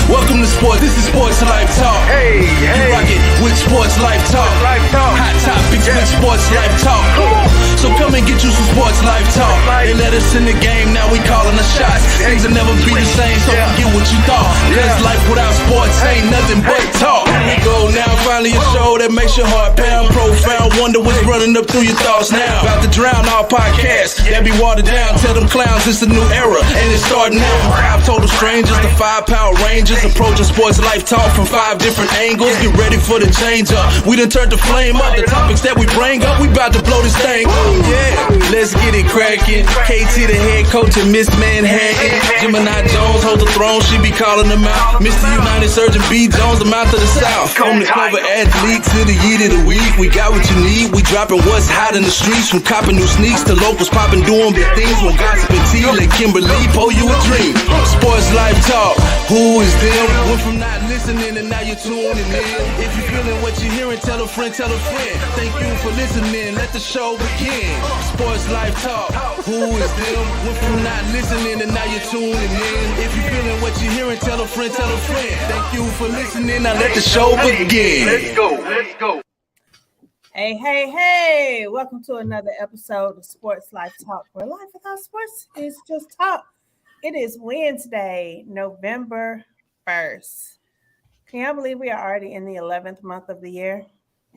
Welcome to sports. This is Sports Life Talk. Hey. You rock it with Sports Life Talk. Hot topics with Sports Life Talk. So come and get you some Sports Life Talk. They let us in the game, now we calling the shots. Things will never be the same, so forget what you thought. Cause life without sports ain't nothing but talk. Here we go now, finally a show that makes your heart pound. Profound, wonder what's running up through your thoughts now. About to drown our podcasts that be watered down. Tell them clowns it's a new era, and it's starting now. From 5 total strangers to 5 Power Rangers, approaching Sports Life Talk from 5 different angles. Get ready for the change up. We done turned the flame up. The topics that we bring up, we about to blow this thing up. Yeah, let's get it cracking. KT the head coach and Ms.Manhattan. Gemini Jones hold the throne, she be calling them out. Mr. United Surgeon B. Jones, the mouth of the South. Home to cover athletes to the yeet of the week. We got what you need, we dropping what's hot in the streets. From copping new sneaks to locals popping, doing big things. When gossip and tea, let Kimberly pour you a dream. Sports Life Talk, who is them? Went from not listening and now you're tuning in. If you're feeling what you're hearing, tell a friend, tell a friend. Thank you for listening, let the show begin. Sports Life Talk, who is them? Went from not listening and now you're tuning in. If you're feeling what you're hearing, tell a friend, tell a friend. Thank you for listening, now let the show begin. Let's go. Hey, welcome to another episode of Sports Life Talk, where life without sports is just talk. It is Wednesday, November 1st. Can you believe we are already in the 11th month of the year?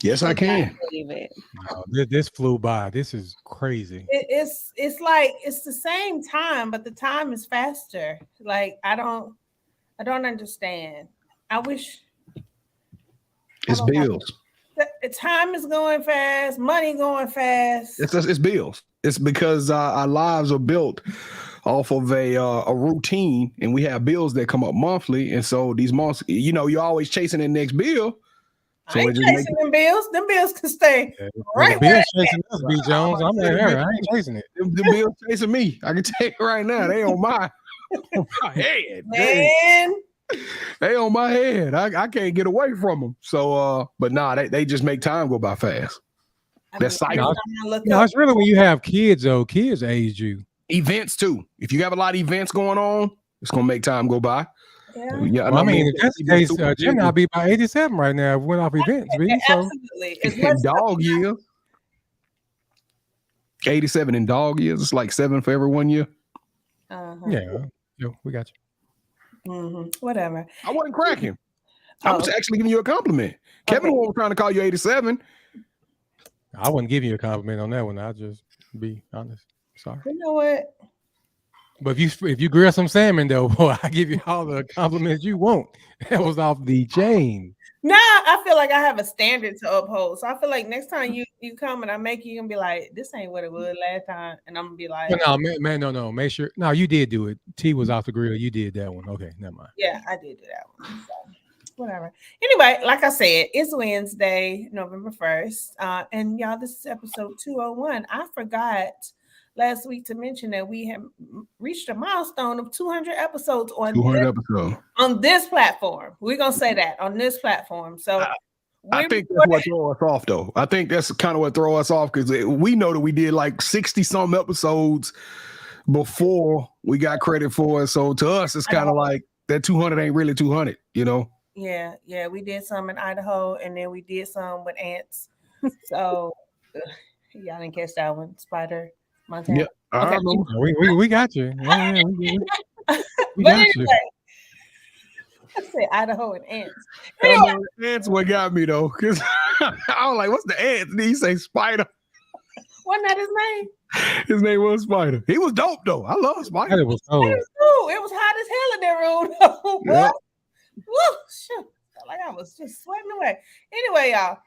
Yes, I can. Believe it. Oh, this flew by. This is crazy. It's like it's the same time, but the time is faster. Like I don't understand. I wish It's bills. the time is going fast, money going fast. It's bills. It's because our lives are built off of a routine, and we have bills that come up monthly. And so these months, you're always chasing the next bill. So I ain't chasing them bills. Them bills can stay right The where Bill's chasing us, B. Jones. I'm like her. I ain't chasing it. the bills chasing me. I can tell you right now, they on my head. man. They on my head. I can't get away from them. So, but they just make time go by fast. That's cycle. No, it's really when you have kids, though. Kids age you. Events too. If you have a lot of events going on, it's gonna make time go by. Yeah. Well, I mean, if that's the case, Gemini will be about 87 right now. If we went off events, B. So. Absolutely. In dog years. 87 in dog years. It's like 7 for every 1 year. Yeah, we got you. Whatever. I wasn't cracking. I was actually giving you a compliment. Kevin was trying to call you 87. I wouldn't give you a compliment on that one. I'll just be honest. Sorry. You know what? But if you grill some salmon, though, boy, I give you all the compliments you want. That was off the chain. Nah, I feel like I have a standard to uphold. So I feel like next time you come and I make you gonna be like, this ain't what it was last time, and I'm gonna be like, no, man, no. Make sure. No, you did do it. T was off the grill. You did that one. Okay, never mind. Yeah, I did do that one. So, whatever. Anyway, like I said, it's Wednesday, November 1st. And y'all, this is episode 201. I forgot last week to mention that we have reached a milestone of 200 episodes on this platform. We're gonna say that on this platform. So I think that's what throw us off, though. I think that's kind of what throw us off, because we know that we did like 60 some episodes before we got credit for it. So to us, it's kind of like that 200 ain't really 200, Yeah, we did some in Idaho, and then we did some with ants. So y'all didn't catch that one, Spider Montana. Yeah, okay. We got you. Yeah, we but anyway, I said Idaho and ants. Ants what got me though, because I was like, "What's the ants?" And he say Spider. Wasn't that his name? His name was Spider. He was dope though. I love Spider. It was cool. It was hot as hell in that room. Yeah. Woo, shit. Felt like I was just sweating away. Anyway, y'all,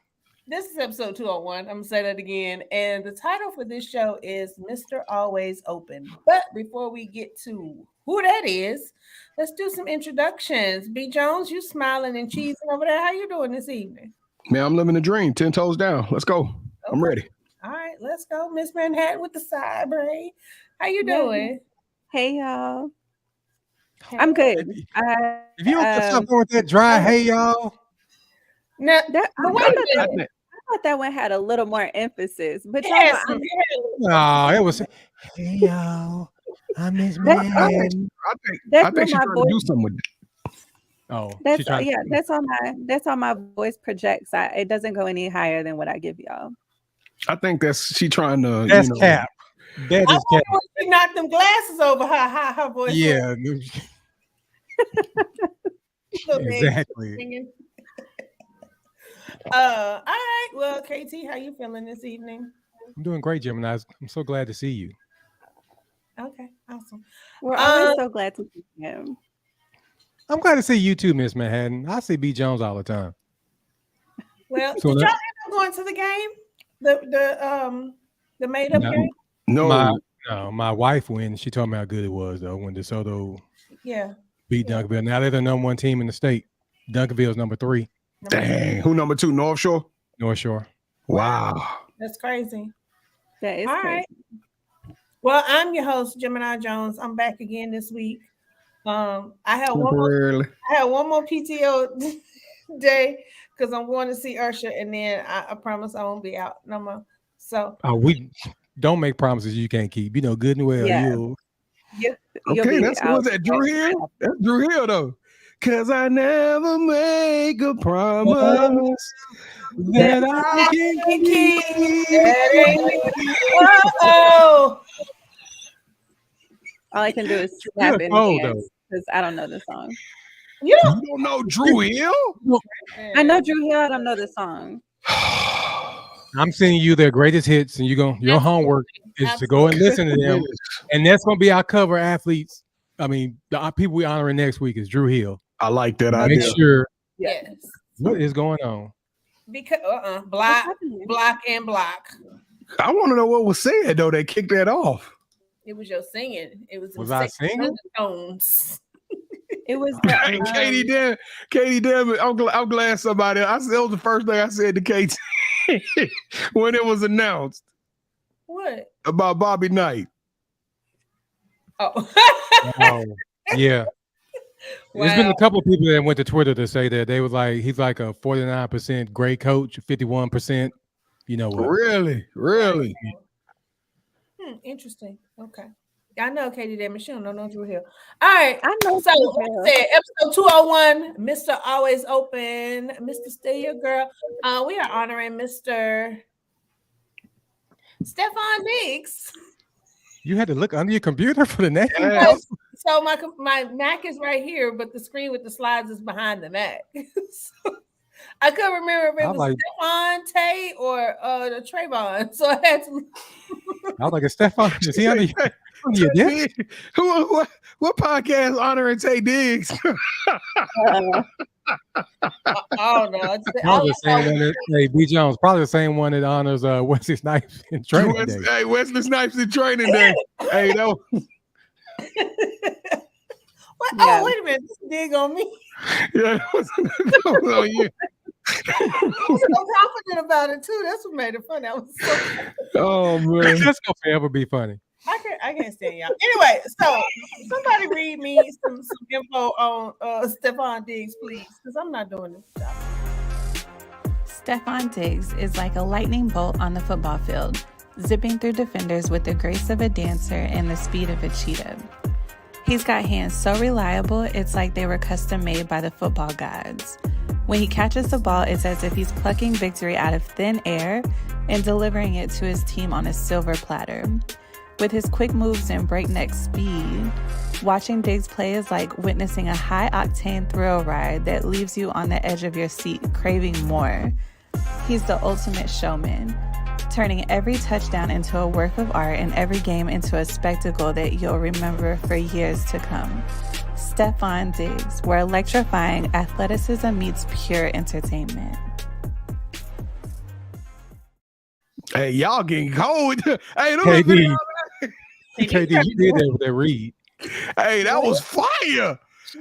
this is episode 201. I'm gonna say that again. And the title for this show is Mr. Always Open. But before we get to who that is, let's do some introductions. B. Jones, you smiling and cheesing over there. How you doing this evening? Man, I'm living the dream. 10 toes down. Let's go. Okay. I'm ready. All right, let's go. Ms.Manhattan with the side braid. How you doing? Hey, y'all. I'm good. If you don't stop going with that dry, hey, y'all. Now, I thought that one had a little more emphasis. But no, it was, hey, y'all. I'm Ms.Manhattan. I think she's trying to do something with it. Oh, That's that's all my voice projects. It doesn't go any higher than what I give y'all. I think she trying to. That's cap. That is cap. She knocked them glasses over her voice. Yeah. Went. Exactly. All right. Well, KT, how you feeling this evening? I'm doing great, Gemini. I'm so glad to see you. Okay, awesome. We're always so glad to see him. I'm glad to see you too, Ms.Manhattan. I see B. Jones all the time. Well, did y'all end up going to the game? The made up game? No. My wife went. She told me how good it was though when DeSoto beat Duncanville. Now they're the number 1 team in the state. Duncanville's number 3. Dang. Who number 2? North Shore? North Shore. Wow. That's crazy. That is all crazy. right. Well, I'm your host, Gemini Jones. I'm back again this week. I had one more PTO day because I'm going to see Ursha, and then I promise I won't be out no more. So we don't make promises you can't keep. You know good and well. Okay, that's what's that Drew Hill? That's Drew Hill though. Cause I never make a promise that I can keep. Oh. All I can do is snap and dance because I don't know the song. You don't know Drew Hill? I know Drew Hill. I don't know the song. I'm sending you their greatest hits, and your homework is to go and listen to them, and that's gonna be our cover athletes. I mean, the people we honoring next week is Drew Hill. I like that idea. Make sure. Yes. What is going on? Because block. I want to know what was said though. They kicked that off. It was your singing. It was I singing? Tones. It was Katie, damn it. I'm glad somebody. That was the first thing I said to Katie when it was announced. What? About Bobby Knight. Oh. Yeah. Wow. There's been a couple of people that went to Twitter to say that they was like, he's like a 49% great coach, 51%. You know what? Really? Interesting. Okay. I know Katie Damon. She don't know no Drew Hill. All right. I know. So episode 201, Mr. Always Open, Mr. Stay Your Girl. We are honoring Mr. Stefon Diggs. You had to look under your computer for the name. Yes. So my Mac is right here, but the screen with the slides is behind the Mac. So I couldn't remember if it was Stefon, Tay, or the Trayvon. So I had to. I was like, Stefon, is he under your desk? What podcast honoring Tay Diggs? Oh no! Probably the same one that, hey, B. Jones, probably the same one that honors Wesley Snipes in training day. Hey, Wesley Snipes in training day. Hey, that was... What? Yeah. Oh, wait a minute! This dig on me. Yeah, that was on you. I was so confident about it too. That's what made it fun. That was so funny. Oh man, that's gonna forever be funny. I can't stand y'all. Anyway, so somebody read me some info on Stefon Diggs, please, because I'm not doing this job. Stefon Diggs is like a lightning bolt on the football field, zipping through defenders with the grace of a dancer and the speed of a cheetah. He's got hands so reliable, it's like they were custom made by the football gods. When he catches the ball, it's as if he's plucking victory out of thin air and delivering it to his team on a silver platter. With his quick moves and breakneck speed, watching Diggs play is like witnessing a high-octane thrill ride that leaves you on the edge of your seat, craving more. He's the ultimate showman, turning every touchdown into a work of art and every game into a spectacle that you'll remember for years to come. Stefon Diggs, where electrifying athleticism meets pure entertainment. Hey, y'all getting cold. Hey, KD, you did that with that read. Hey, that was fire.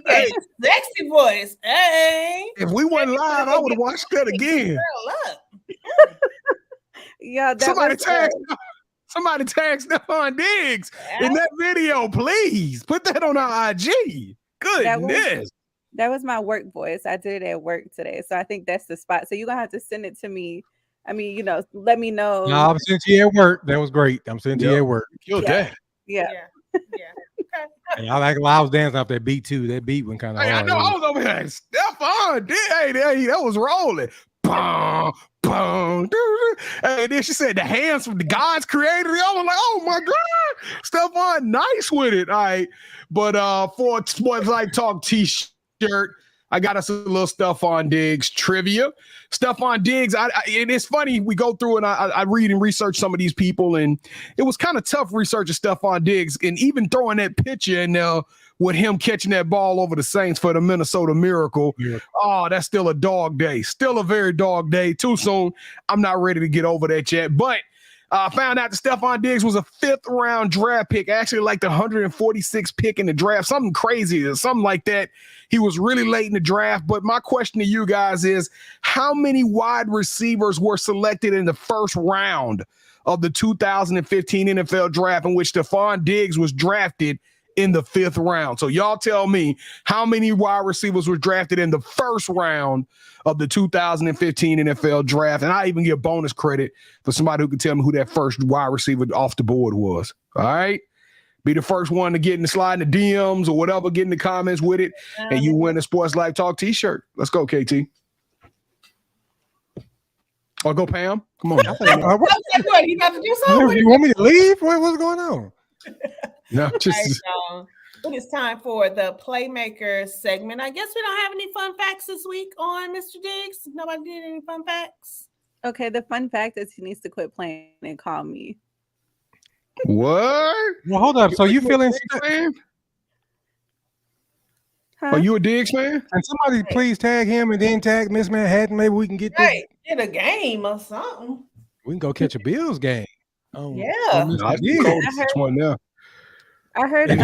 Hey, sexy voice. Hey. If we weren't live, I would have watched that again. Yeah, somebody tag Stefon Diggs in that video, please. Put that on our IG. Goodness. That was my work voice. I did it at work today. So I think that's the spot. So you're going to have to send it to me. I mean, let me know. No, I'm sending you at work. That was great. I'm sending you at work. Killed that. Yeah. Okay. Hey, I was dancing off that beat too. That beat went kind of hard. I know. I was over here. Stefon, hey, that was rolling. Boom, boom. Hey, then she said the hands from the God's creator. I was like, oh my God, Stefon, nice with it. All right, but for Sports Life Talk T-shirt, I got us a little Stefon Diggs trivia. Stefon Diggs, and it's funny, we go through and I read and research some of these people, and it was kind of tough researching Stefon Diggs, and even throwing that picture in there with him catching that ball over the Saints for the Minnesota Miracle. Yeah. Oh, that's still a dog day. Still a very dog day. Too soon. I'm not ready to get over that yet, but I found out that Stefon Diggs was a 5th round draft pick, actually like the 146th pick in the draft, something crazy, something like that. He was really late in the draft. But my question to you guys is, how many wide receivers were selected in the 1st round of the 2015 NFL draft, in which Stefon Diggs was drafted in the 5th round? So y'all tell me, how many wide receivers were drafted in the 1st round of the 2015 NFL draft? And I even get bonus credit for somebody who can tell me who that first wide receiver off the board was. All right. Be the first one to get in the slide in the DMs or whatever, get in the comments with it, and you win a Sports Life Talk t-shirt. Let's go, KT. Or go, Pam. Come on. You got to do something. You want me to leave? What's going on? No, just... It is time for the Playmaker segment. I guess we don't have any fun facts this week on Mr. Diggs. Nobody did any fun facts? Okay, the fun fact is he needs to quit playing and call me. What? Well, hold up. So you feeling fan? Huh? Are you a Diggs fan? And somebody please tag him and then tag Ms.Manhattan. Maybe we can get this. Get a game or something. We can go catch a Bills game. Yeah. I heard the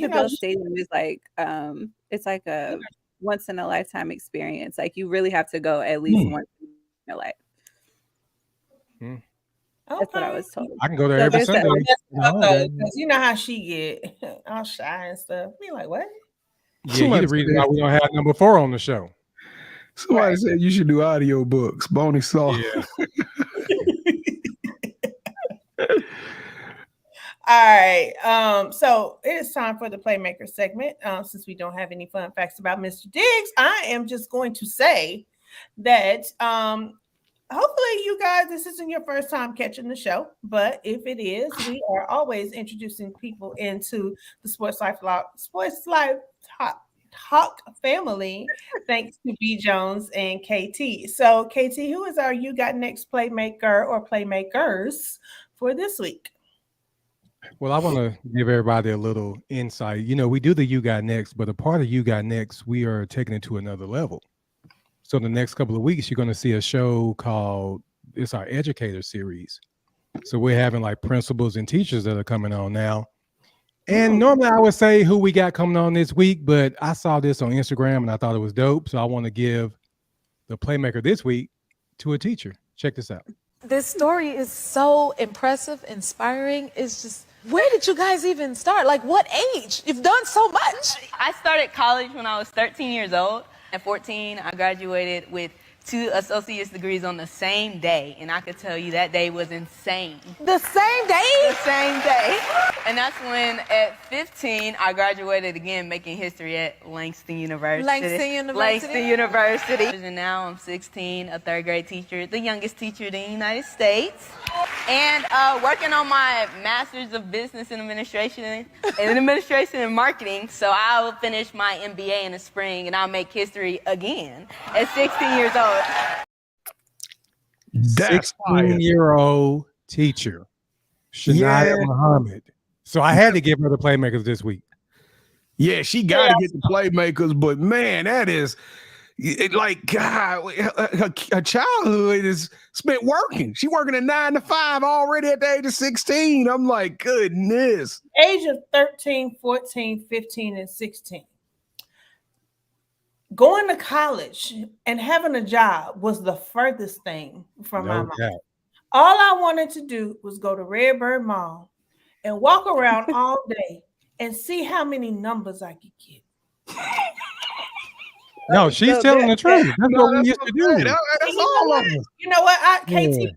Bills Stadium is like it's like a once in a lifetime experience. Like you really have to go at least once in your life. That's what I was told. I can go there every Sunday. Because you know how she get all shy and stuff. Be like, what? Yeah, the reason why we don't have number 4 on the show. Somebody said you should do audio books. Boney saw. Yeah. All right. So it is time for the Playmaker segment. Since we don't have any fun facts about Mr. Diggs, I am just going to say that hopefully you guys, this isn't your first time catching the show, but if it is, we are always introducing people into the Sports Life Talk family, thanks to B. Jones and KT. So KT, who is our You Got Next Playmaker or Playmakers for this week? Well, I want to give everybody a little insight. You know, we do the You Got Next, but a part of You Got Next, we are taking it to another level. So the next couple of weeks, you're going to see a show called, it's our educator series. So we're having like principals and teachers that are coming on now. And normally I would say who we got coming on this week, but I saw this on Instagram and I thought it was dope. So I want to give the Playmaker this week to a teacher. Check this out. This story is so impressive, inspiring. It's just, where did you guys even start? Like, what age? You've done so much. I started college when I was 13 years old. At 14, I graduated with 2 associate's degrees on the same day, and I could tell you that day was insane. The same day? The same day. And that's when, at 15, I graduated again, making history at Langston University. Langston University. And now I'm 16, a 3rd grade teacher, the youngest teacher in the United States. And working on my Master's of Business and Administration and Marketing. So I will finish my MBA in the spring, and I'll make history again at 16 years old. That's 16-year-old teacher, Shania Muhammad. So I had to give her the Playmakers this week. Yeah, she got to get the Playmakers, but man, that is like, God, her childhood is spent working. She working at 9 to 5 already at the age of 16. I'm like, goodness. Age of 13, 14, 15, and 16. Going to college and having a job was the furthest thing from my mind. All I wanted to do was go to Redbird Mall and walk around all day and see how many numbers I could get. No, she's telling the truth. That's what we used to do. That's all of us. You know what, KT,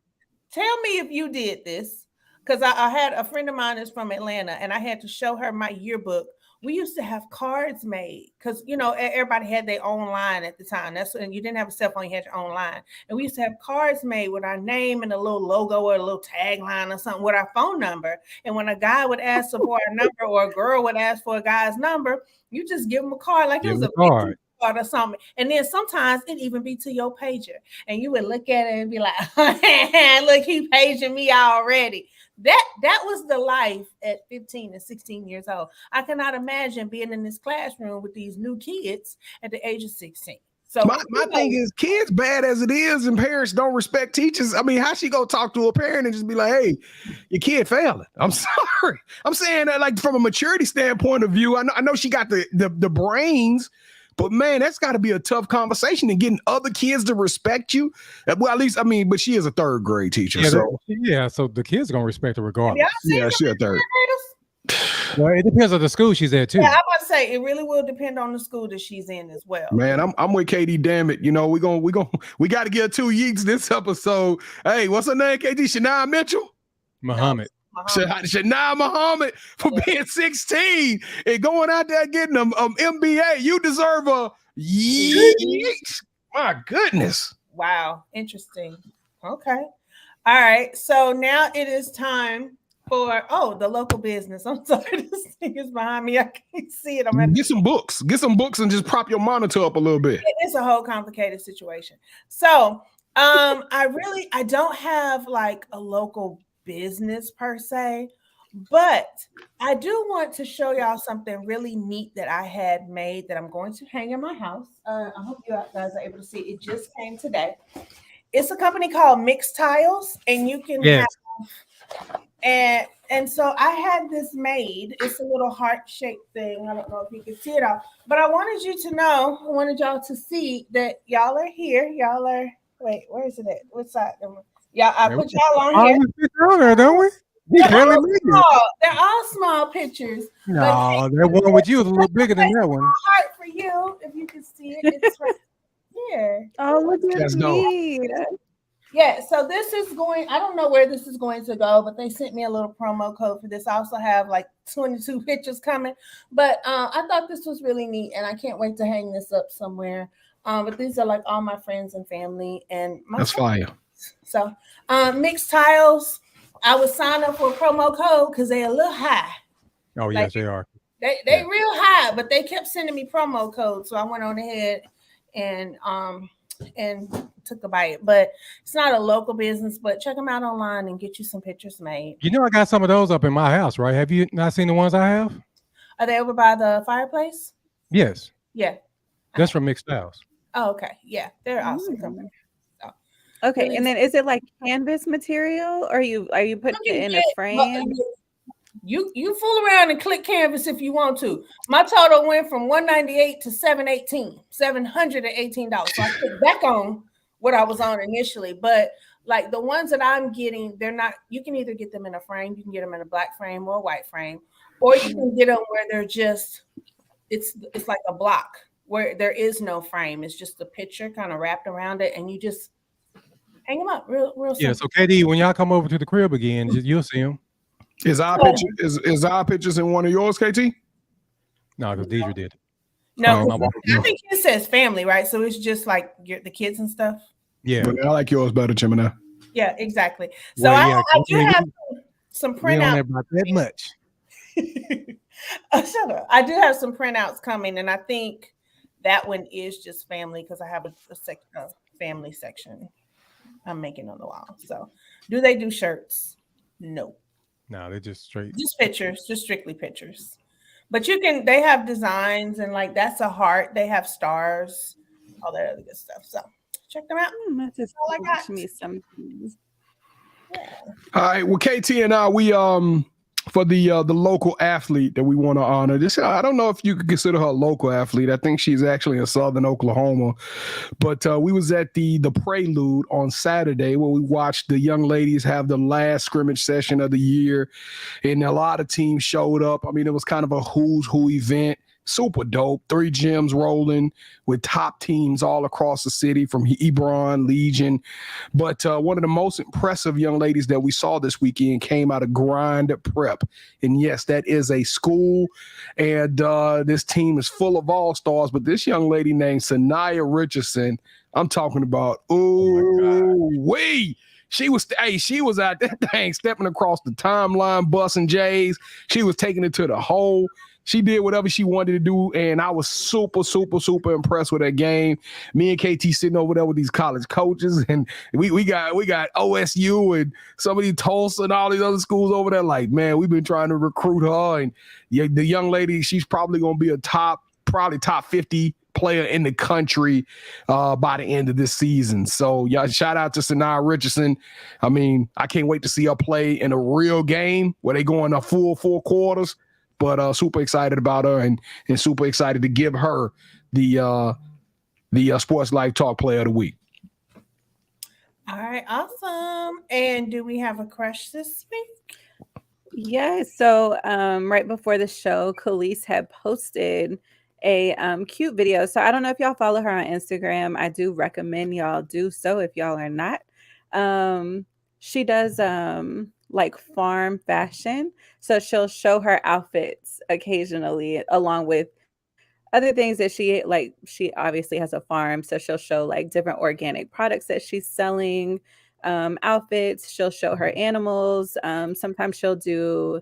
tell me if you did this, because I had a friend of mine is from Atlanta, and I had to show her my yearbook. We used to have cards made because, you know, everybody had their own line at the time. And you didn't have a cell phone, you had your own line. And we used to have cards made with our name and a little logo or a little tagline or something with our phone number. And when a guy would ask for a number or a girl would ask for a guy's number, you just give them a card like it was a card or something. And then sometimes it'd even be to your pager. And you would look at it and be like, look, he paging me already. That was the life at 15 and 16 years old. I cannot imagine being in this classroom with these new kids at the age of 16. So my thing is, kids, bad as it is, and parents don't respect teachers. I mean, how she go talk to a parent and just be like, "Hey, your kid failing"? I'm sorry. I'm saying that like from a maturity standpoint of view. I know she got the brains. But man, that's got to be a tough conversation and getting other kids to respect you. Well, at least, I mean, but she is a third grade teacher. So the kids are going to respect her regardless. Yeah, she's a third. Well, it depends on the school she's at too. Yeah, I must say it really will depend on the school that she's in as well. Man, I'm with Katie. Damn it, you know we got to get 2 yeeks this episode. Hey, what's her name? KD Shania Mitchell, Muhammad. Shania Muhammad for being 16 and going out there getting them MBA. You deserve a yeet. My goodness. Wow. Interesting. Okay. All right. So now it is time for the local business. I'm sorry, this thing is behind me. I can't see it. Get some books. Get some books and just prop your monitor up a little bit. It's a whole complicated situation. So I don't have like a local business per se, but I do want to show y'all something really neat that I had made that I'm going to hang in my house. I hope you guys are able to see it. It just came today. It's a company called Mixed Tiles, and you can have, and so I had this made. It's a little heart-shaped thing. I don't know if you can see it all, but I wanted y'all to see that y'all are here. Y'all are, wait, where is it at? What side? Yeah, I put y'all on here. On there, don't we? They're all small pictures. No, that one with you is a little bigger than that one. Heart for you, if you can see it. It's right here. Oh, look at me. Yeah, so this is going, I don't know where this is going to go, but they sent me a little promo code for this. I also have like 22 pictures coming, but I thought this was really neat, and I can't wait to hang this up somewhere. But these are like all my friends and family, and that's fire. So Mixed Tiles, I would sign up for a promo code because they're a little high. Oh, yes, they are. They real high, but they kept sending me promo codes. So I went on ahead and took a bite. But it's not a local business, but check them out online and get you some pictures made. You know, I got some of those up in my house, right? Have you not seen the ones I have? Are they over by the fireplace? Yes. Yeah. That's from Mixed Tiles. Oh, okay. Yeah, they're awesome company. Okay, and then is it like canvas material, or are you putting it in a frame? You fool around and click canvas if you want to. My total went from $198 to $718. So I clicked back on what I was on initially, but like the ones that I'm getting, they're not. You can either get them in a frame, you can get them in a black frame or a white frame, or you can get them where they're just it's like a block where there is no frame. It's just a picture kind of wrapped around it, and you just hang them up real simple. Yeah, so KD, when y'all come over to the crib again, you'll see them. Is our pictures in one of yours, KT? No, because Deidre did. No, I think it says family, right? So it's just like the kids and stuff. Yeah, but I like yours better, Gemini. Yeah, exactly. So I do have some printouts. About that much. Shut up. I do have some printouts coming, and I think that one is just family because I have a family section I'm making on the wall. So do they do shirts? No, they're just pictures, just strictly pictures. But they have designs, and like that's a heart. They have stars, all that other good stuff. So check them out. That's just all I got. Me some. Yeah. All right. Well, KT and I, we for the local athlete that we want to honor. This, I don't know if you could consider her a local athlete. I think she's actually in Southern Oklahoma. But we was at the Prelude on Saturday where we watched the young ladies have the last scrimmage session of the year, and a lot of teams showed up. I mean, it was kind of a who's who event. super dope. 3 gyms rolling with top teams all across the city from Hebron, Legion. But one of the most impressive young ladies that we saw this weekend came out of Grind Prep. And yes, that is a school. And this team is full of all-stars. But this young lady named Sanaya Richardson, I'm talking about, she was out that thing stepping across the timeline, busting J's. She was taking it to the hole. She did whatever she wanted to do, and I was super, super, super impressed with that game. Me and KT sitting over there with these college coaches, and we got OSU and some of these Tulsa and all these other schools over there. Like, man, we've been trying to recruit her, and the young lady, she's probably going to be a top 50 player in the country by the end of this season. So, yeah, shout out to Sanaya Richardson. I mean, I can't wait to see her play in a real game where they go in a full 4 quarters. But super excited about her and super excited to give her the Sports Life Talk Player of the Week. All right, awesome. And do we have a crush this week? Yeah, so right before the show, Khalees had posted a cute video. So I don't know if y'all follow her on Instagram. I do recommend y'all do so if y'all are not. She does like farm fashion. So she'll show her outfits occasionally along with other things that she obviously has a farm. So she'll show like different organic products that she's selling, outfits. She'll show her animals. Sometimes she'll do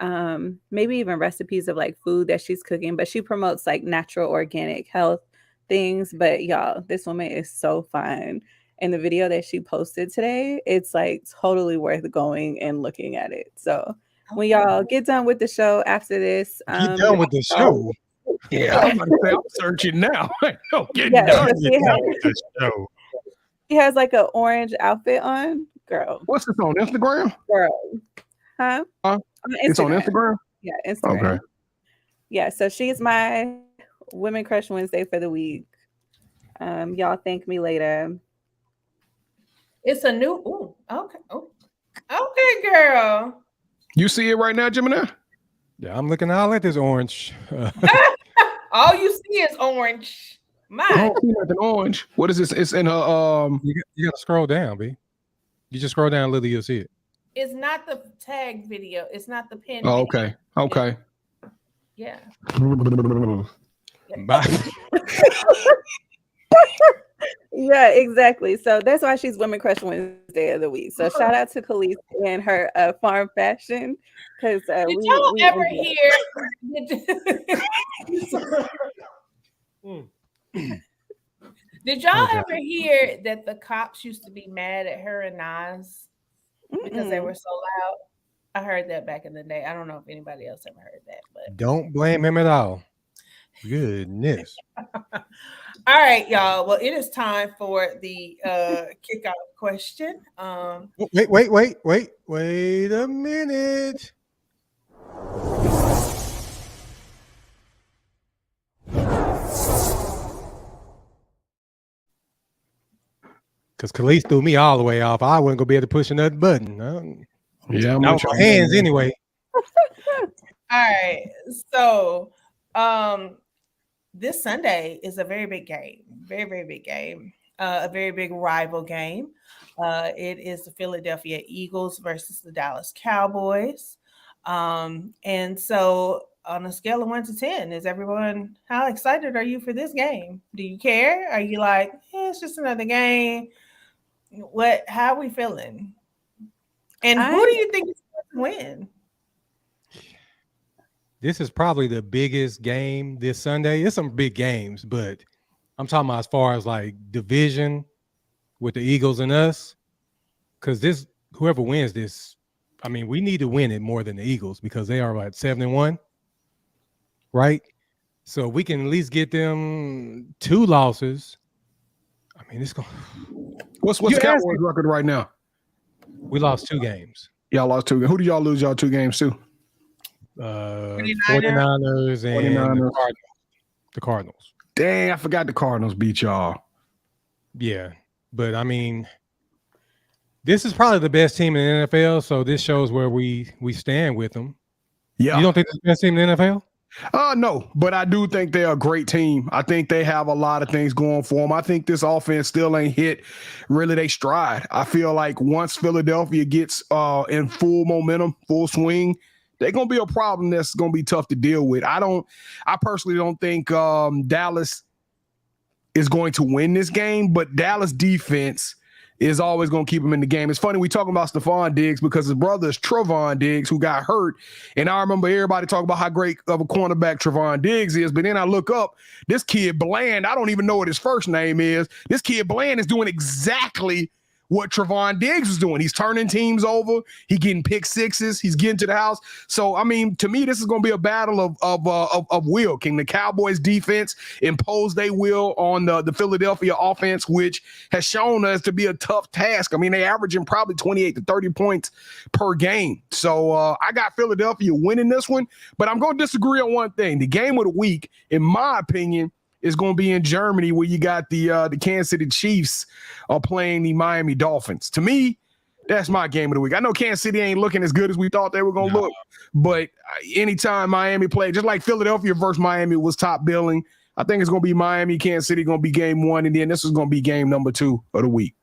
maybe even recipes of like food that she's cooking, but she promotes like natural organic health things. But y'all, this woman is so fun. And the video that she posted today, it's like totally worth going and looking at it. So when y'all get done with the show after this, get done with the show. Yeah, I'm about to say I'm searching now. Get Yeah, done so with the show. she has like an orange outfit on, girl. What's this on Instagram? Girl, huh? It's on Instagram. Yeah, Instagram. Okay. Yeah, so she's my Women Crush Wednesday for the week. Y'all thank me later. It's a new. Ooh, okay. Oh, okay, girl. You see it right now, Gemini? Yeah, I'm looking all at this orange. All you see is orange. I don't see nothing orange. What is this? It's in her. You gotta scroll down, B. You just scroll down a little, you'll see it. It's not the tag video. It's not the pin. Oh, video. okay. Yeah. Bye. Yeah, exactly. So that's why she's Women Crush Wednesday of the week. So shout out to Khalees and her farm fashion. Because did y'all ever hear? Did y'all ever hear that the cops used to be mad at her and Nas because they were so loud? I heard that back in the day. I don't know if anybody else ever heard that, but Don't blame him at all. Goodness. All right, y'all. Well, it is time for the kickoff question. Wait a minute. Because Khalees threw me all the way off. I wasn't gonna be able to push another button. Yeah, not with my hands anyway. All right. So this Sunday is a very big game. Very, very big game. A very big rival game. It is the Philadelphia Eagles versus the Dallas Cowboys. And so on a scale of 1 to 10, how excited are you for this game? Do you care? Are you like, it's just another game? How are we feeling? And who do you think is going to win? This is probably the biggest game this Sunday. It's some big games, but I'm talking about as far as like division with the Eagles and us. Because whoever wins this, I mean, we need to win it more than the Eagles because they are like 7-1, right? So we can at least get them 2 losses. I mean, it's going. What's the Cowboys record right now? We lost 2 games. Y'all lost 2. Who did y'all lose y'all 2 games to? 49ers and the Cardinals. Dang, I forgot the Cardinals beat y'all. Yeah, but I mean, this is probably the best team in the NFL, so this shows where we stand with them. Yeah. You don't think it's the best team in the NFL? No, but I do think they're a great team. I think they have a lot of things going for them. I think this offense still ain't hit really they stride. I feel like once Philadelphia gets in full momentum, full swing, they're going to be a problem that's going to be tough to deal with. I personally don't think Dallas is going to win this game, but Dallas defense is always going to keep him in the game. It's funny we talking about Stefon Diggs because his brother is Trevon Diggs, who got hurt. And I remember everybody talking about how great of a cornerback Trevon Diggs is. But then I look up, this kid Bland, I don't even know what his first name is. This kid Bland is doing exactly what Trevon Diggs is doing. He's turning teams over. He getting pick sixes. He's getting to the house. So, I mean, to me, this is going to be a battle of will. Can the Cowboys defense impose their will on the Philadelphia offense, which has shown us to be a tough task? I mean, they averaging probably 28 to 30 points per game. So I got Philadelphia winning this one, but I'm going to disagree on one thing. The game of the week, in my opinion, is going to be in Germany, where you got the Kansas City Chiefs are playing the Miami Dolphins. To me, that's my game of the week. I know Kansas City ain't looking as good as we thought they were going to look, but anytime Miami played, just like Philadelphia versus Miami was top billing, I think it's going to be Miami, Kansas City going to be game one, and then this is going to be game number 2 of the week.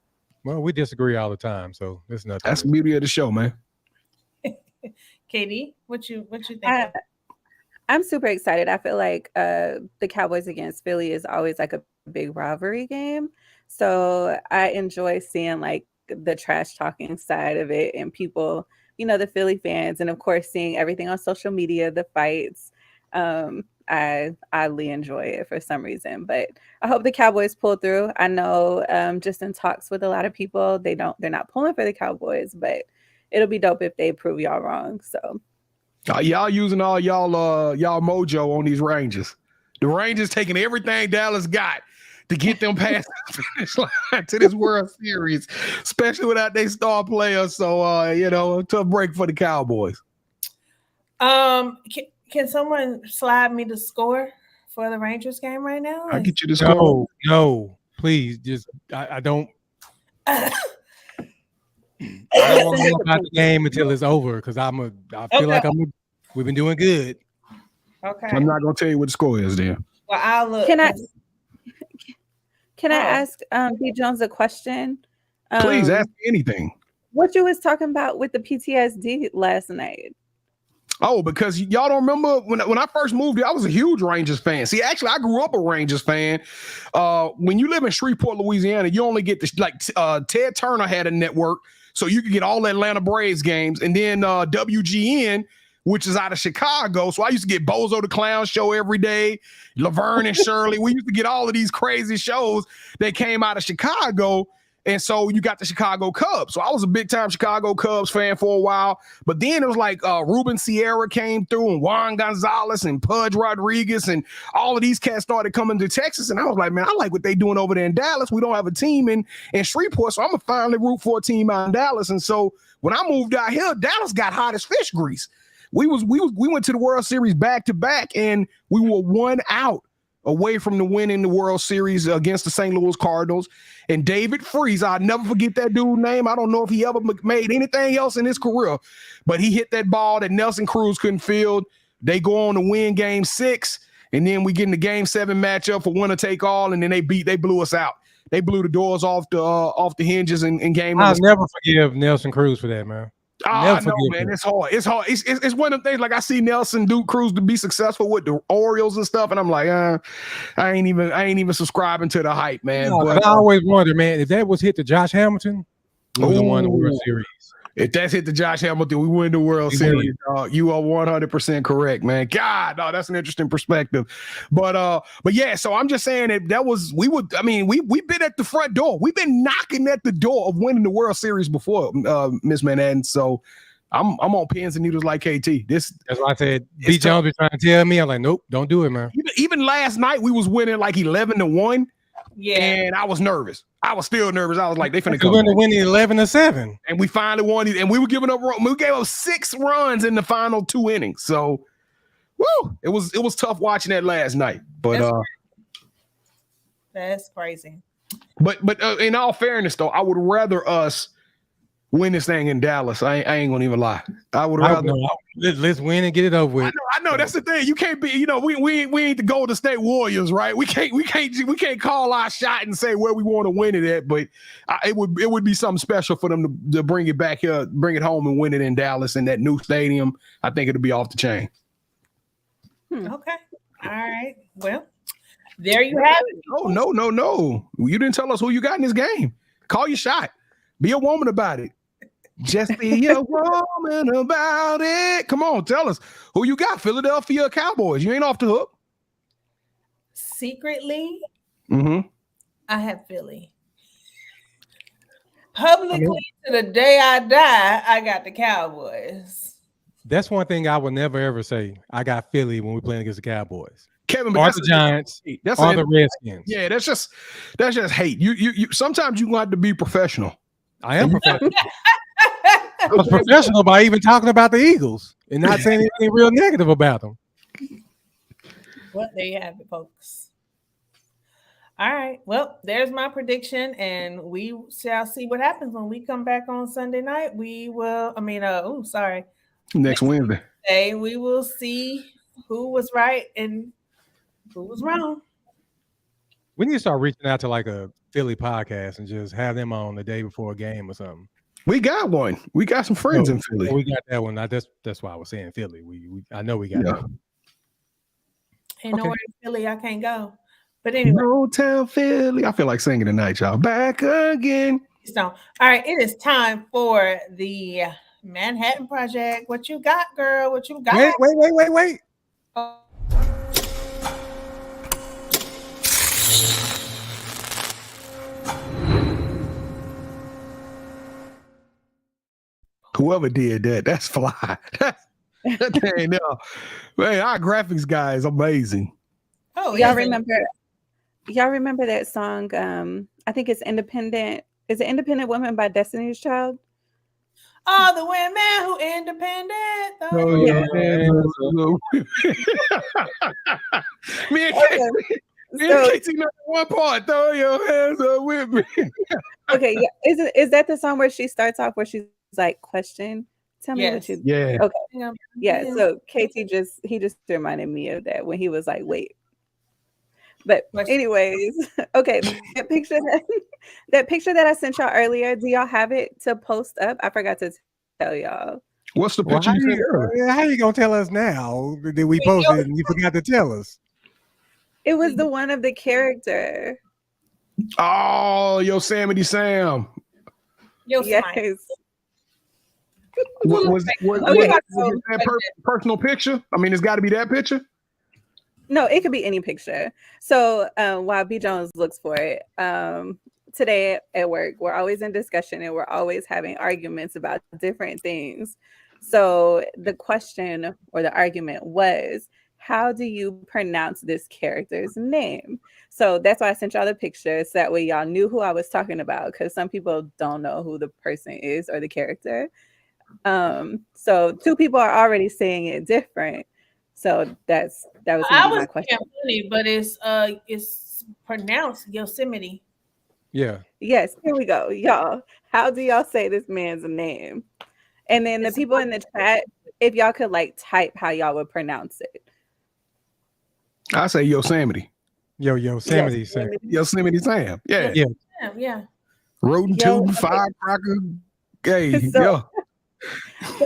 Well, we disagree all the time, so it's nothing. That's the beauty of the show, man. Katie, what you think? I'm super excited. I feel like the Cowboys against Philly is always like a big rivalry game. So I enjoy seeing like the trash talking side of it and people, you know, the Philly fans, and of course seeing everything on social media, the fights. I oddly enjoy it for some reason, but I hope the Cowboys pull through. I know just in talks with a lot of people, they're not pulling for the Cowboys, but it'll be dope if they prove y'all wrong. So y'all using all y'all mojo on these Rangers. The Rangers taking everything Dallas got to get them past the finish line to this World Series, especially without their star players. So, you know, a tough break for the Cowboys. Can someone slide me the score for the Rangers game right now? I'll get you the score. No, please. Just I don't. I don't want to know about the game until it's over because I feel like we've been doing good. Okay. I'm not gonna tell you what the score is then. Well, I'll look. Can I ask B. Jones a question? Please ask me anything. What you was talking about with the PTSD last night? Oh, because y'all don't remember when I first moved here, I was a huge Rangers fan. See, actually, I grew up a Rangers fan. When you live in Shreveport, Louisiana, you only get Ted Turner had a network, so you could get all the Atlanta Braves games, and then WGN, which is out of Chicago. So I used to get Bozo the Clown Show every day, Laverne and Shirley. We used to get all of these crazy shows that came out of Chicago. And so you got the Chicago Cubs. So I was a big time Chicago Cubs fan for a while. But then it was like Ruben Sierra came through and Juan Gonzalez and Pudge Rodriguez and all of these cats started coming to Texas. And I was like, man, I like what they doing over there in Dallas. We don't have a team in Shreveport. So I'm going to finally root for a team out in Dallas. And so when I moved out here, Dallas got hot as fish grease. We went to the World Series back to back and we were 1 out away from the winning the World Series against the St. Louis Cardinals. And David Freese, I'll never forget that dude's name. I don't know if he ever made anything else in his career, but he hit that ball that Nelson Cruz couldn't field. They go on to win game 6, and then we get in the game 7 matchup for winner take all, and then they blew us out. They blew the doors off the hinges in game. I'll never forgive Nelson Cruz for that, man. Oh, no, man, it's hard. It's hard. It's one of the things, like I see Nelson Duke Cruz to be successful with the Orioles and stuff, and I'm like, I ain't even subscribing to the hype, man. No, but I always wonder, man, if that was hit to Josh Hamilton, we would have won the World Series. If that's hit to Josh Hamilton, we win the World Series. You are 100% correct, man. God, no, that's an interesting perspective. But yeah, so I'm just saying we've been at the front door. We've been knocking at the door of winning the World Series before, Ms.Manhattan. So I'm on pins and needles like KT. That's why I said B. Jones was trying to tell me. I'm like, nope, don't do it, man. Even last night we was winning like 11-1. Yeah, and I was nervous. I was still nervous. I was like, they finna come. We're going to win 11-7, and we finally won it. And we were giving up. We gave up 6 runs in the final 2 innings. So, woo! It was tough watching that last night. But that's crazy. But in all fairness, though, I would rather us win this thing in Dallas. I ain't gonna even lie. I would rather. Let's win and get it over with. I know. That's the thing. You can't be. You know, we ain't the Golden State Warriors, right? We can't call our shot and say where we want to win it at. But it would be something special for them to bring it back here, bring it home, and win it in Dallas in that new stadium. I think it'll be off the chain. Okay. All right. Well, there you have it. Oh, no. You didn't tell us who you got in this game. Call your shot. Be a woman about it. Just be a woman about it. Come on, tell us who you got. Philadelphia Cowboys. You ain't off the hook. Secretly, I have Philly. Publicly, to the day I die, I got the Cowboys. That's one thing I would never ever say. I got Philly when we're playing against the Cowboys. Kevin, or the Giants, or the Redskins. Yeah, that's just hate. You sometimes you have to be professional. I am professional. I was professional by even talking about the Eagles and not saying anything real negative about them. Well, there you have it, folks. All right. Well, there's my prediction, and we shall see what happens when we come back on Sunday night. We will. Next Wednesday, we will see who was right and who was wrong. We need to start reaching out to like a Philly podcast and just have them on the day before a game or something. We got one. We got some friends in Philly. We got that one. That's why I was saying Philly. I know we got that. Ain't nowhere in Philly I can't go. But anyway. No Town Philly. I feel like singing tonight, y'all. Back again. So, all right, it is time for the Manhattan Project. What you got, girl? What you got? Wait. Oh. Whoever did that, that's fly. That thing, no. Man, our graphics guy is amazing. Oh, y'all remember that song? I think it's Independent. Is it Independent Woman by Destiny's Child? All the women who independent. Oh, yeah. Me and Katie know one part. Throw your hands up with me. Okay, yeah. Is that the song where she starts off where she's like, question? Tell me what you. Yeah. Okay. Yeah. So Katie just reminded me of that when he was like, wait. But anyways, okay. That picture that I sent y'all earlier, do y'all have it to post up? I forgot to tell y'all. What's the picture? How you gonna tell us now? Did we post it and you forgot to tell us? It was the one of the character. Oh, Yosemite Sam. Yes. Was that personal picture? I mean, it's got to be that picture. No, it could be any picture. So while B. Jones looks for it, today at work, we're always in discussion and we're always having arguments about different things. So the question or the argument was, how do you pronounce this character's name? So that's why I sent y'all the pictures. So that way y'all knew who I was talking about, because some people don't know who the person is or the character. So two people are already saying it different. So that was my question. Funny, but it's pronounced Yosemite. Yeah. Yes, here we go. Y'all, how do y'all say this man's name? And then the people in the chat, if y'all could like type how y'all would pronounce it. I say Yosemite. Yosemite Sam. Yosemite Sam. Yeah. Rodent tube, firecracker. Hey, So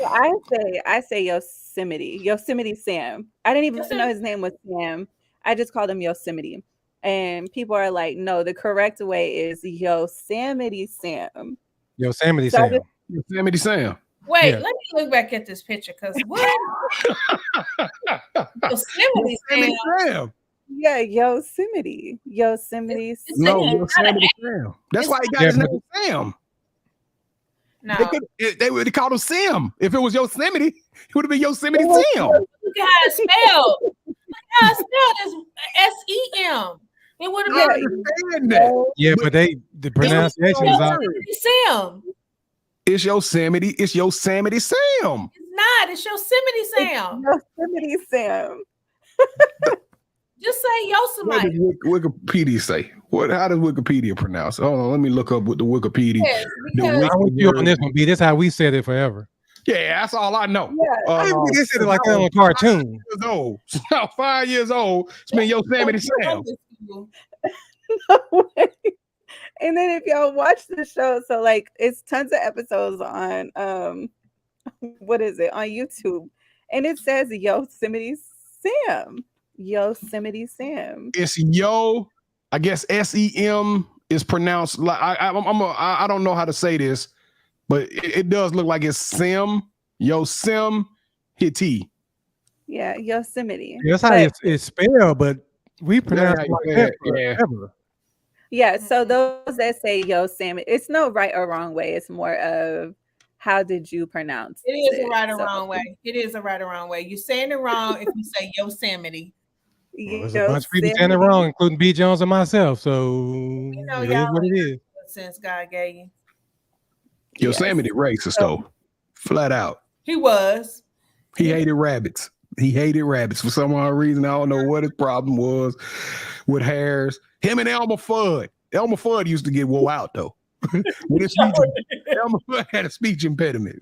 I say Yosemite Sam. I didn't even know his name was Sam. I just called him Yosemite. And people are like, no, the correct way is Yosemite Sam. Yosemite Sam. Yosemite Sam. Wait, let me look back at this picture, because what? Yosemite Sam. Yeah, Yosemite. Yosemite Sam. No, Yosemite Sam. That's why he got his name Sam. No. They would have called him Sam. If it was Yosemite, it would have been Yosemite Sam. Look at how it's spelled. Look how it's spelled. It's S-E-M. It would have been. Yeah, but the pronunciation is out. Sam. It's Yosemite. It's Yosemite Sam. It's not. It's Yosemite Sam. Yosemite Sam. Just say Yosemite. What did Wikipedia say? How does Wikipedia pronounce it? Hold on, let me look up with the Wikipedia. Yes, I'm with you on this one, B. This is how we said it forever. Yeah, that's all I know. Yeah. I think they said it like that on a cartoon. 5 years old. 5 years old. It's been Yosemite Sam. No way. And then if y'all watch the show, so like it's tons of episodes on what is it on YouTube, and it says Yosemite Sam. Yosemite Sam. It's I guess SEM is pronounced like I don't know how to say this, but it does look like it's Sim Yosemite. Yeah, Yosemite. That's how it's spelled, but we pronounce it like that forever. Yeah, so those that say Yosemite, it's no right or wrong way. It's more of how did you pronounce it? It is a right or wrong way. It is a right or wrong way. You're saying it wrong if you say Yosemite. Well, there's a bunch of people saying it wrong, including B. Jones and myself. So it is what it is. Since God gave you. Yosemite racist though, flat out. He was. He hated rabbits. He hated rabbits for some odd reason. I don't know what his problem was with hares. Him and Elmer Fudd. Elmer Fudd used to get woe out though. Elmer Fudd had a speech impediment.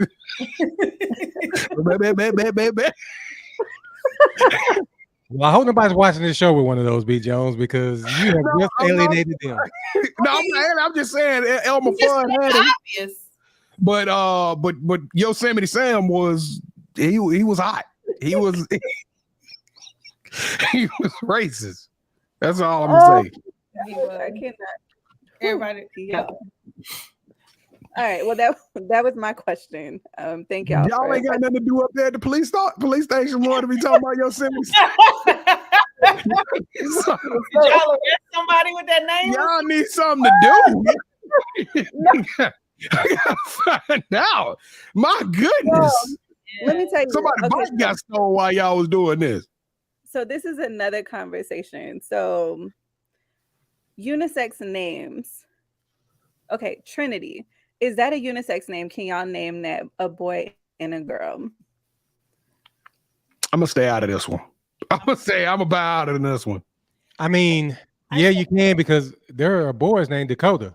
Well, I hope nobody's watching this show with one of those, B. Jones, because you have just alienated them. No, I'm just saying Elmer Fudd had it. But Yosemite Sam was he was hot. He was he was racist. That's all I'm gonna say. I cannot. Everybody. Yeah. All right. Well, that was my question. Thank y'all. Y'all ain't got nothing to do up there at the police station. More to be talking about Yosemite. Y'all arrest somebody with that name? Y'all need something to do. I gotta find out. My goodness. Let me tell you. Somebody's bike got stolen while y'all was doing this. So this is another conversation. So unisex names. Okay, Trinity. Is that a unisex name? Can y'all name that a boy and a girl? I'm gonna stay out of this one. I'm gonna buy out of this one. I mean, yeah, you can, because there are boys named Dakota.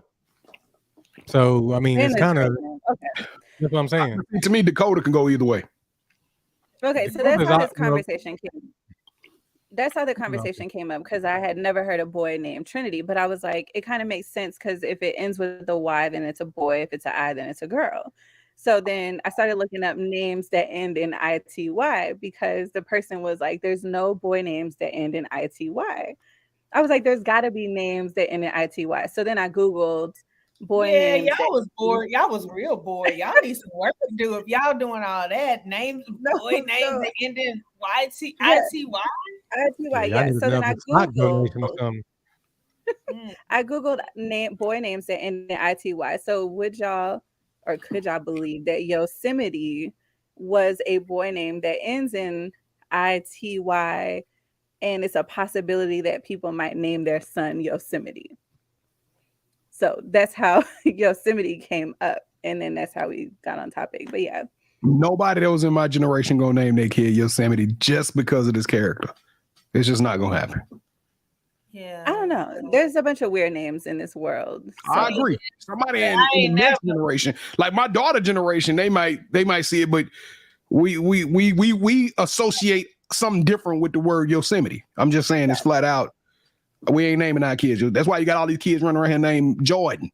So I mean, it's kind of okay. That's what I'm saying. To me, Dakota can go either way. Okay, so that's how this conversation came. That's how the conversation came up, because I had never heard a boy named Trinity, but I was like, it kind of makes sense, because if it ends with a Y, then it's a boy. If it's an I, then it's a girl. So then I started looking up names that end in ITY, because the person was like, there's no boy names that end in ITY. I was like, there's got to be names that end in ITY. So then I Googled boy names. Yeah, y'all was bored. Y'all was real bored. Y'all need some work to do if y'all doing all that. Names, boy names that end in ITY. ITY, yeah. So then I Googled boy names that end in ITY. So would y'all, or could y'all believe that Yosemite was a boy name that ends in ITY, and it's a possibility that people might name their son Yosemite? So that's how Yosemite came up, and then that's how we got on topic. But yeah, nobody that was in my generation gonna name their kid Yosemite just because of this character. It's just not gonna happen. Yeah, I don't know. There's a bunch of weird names in this world. So. I agree. Somebody in the next generation, like my daughter generation, they might see it, but we associate something different with the word Yosemite. I'm just saying it's flat out. We ain't naming our kids. That's why you got all these kids running around here named Jordan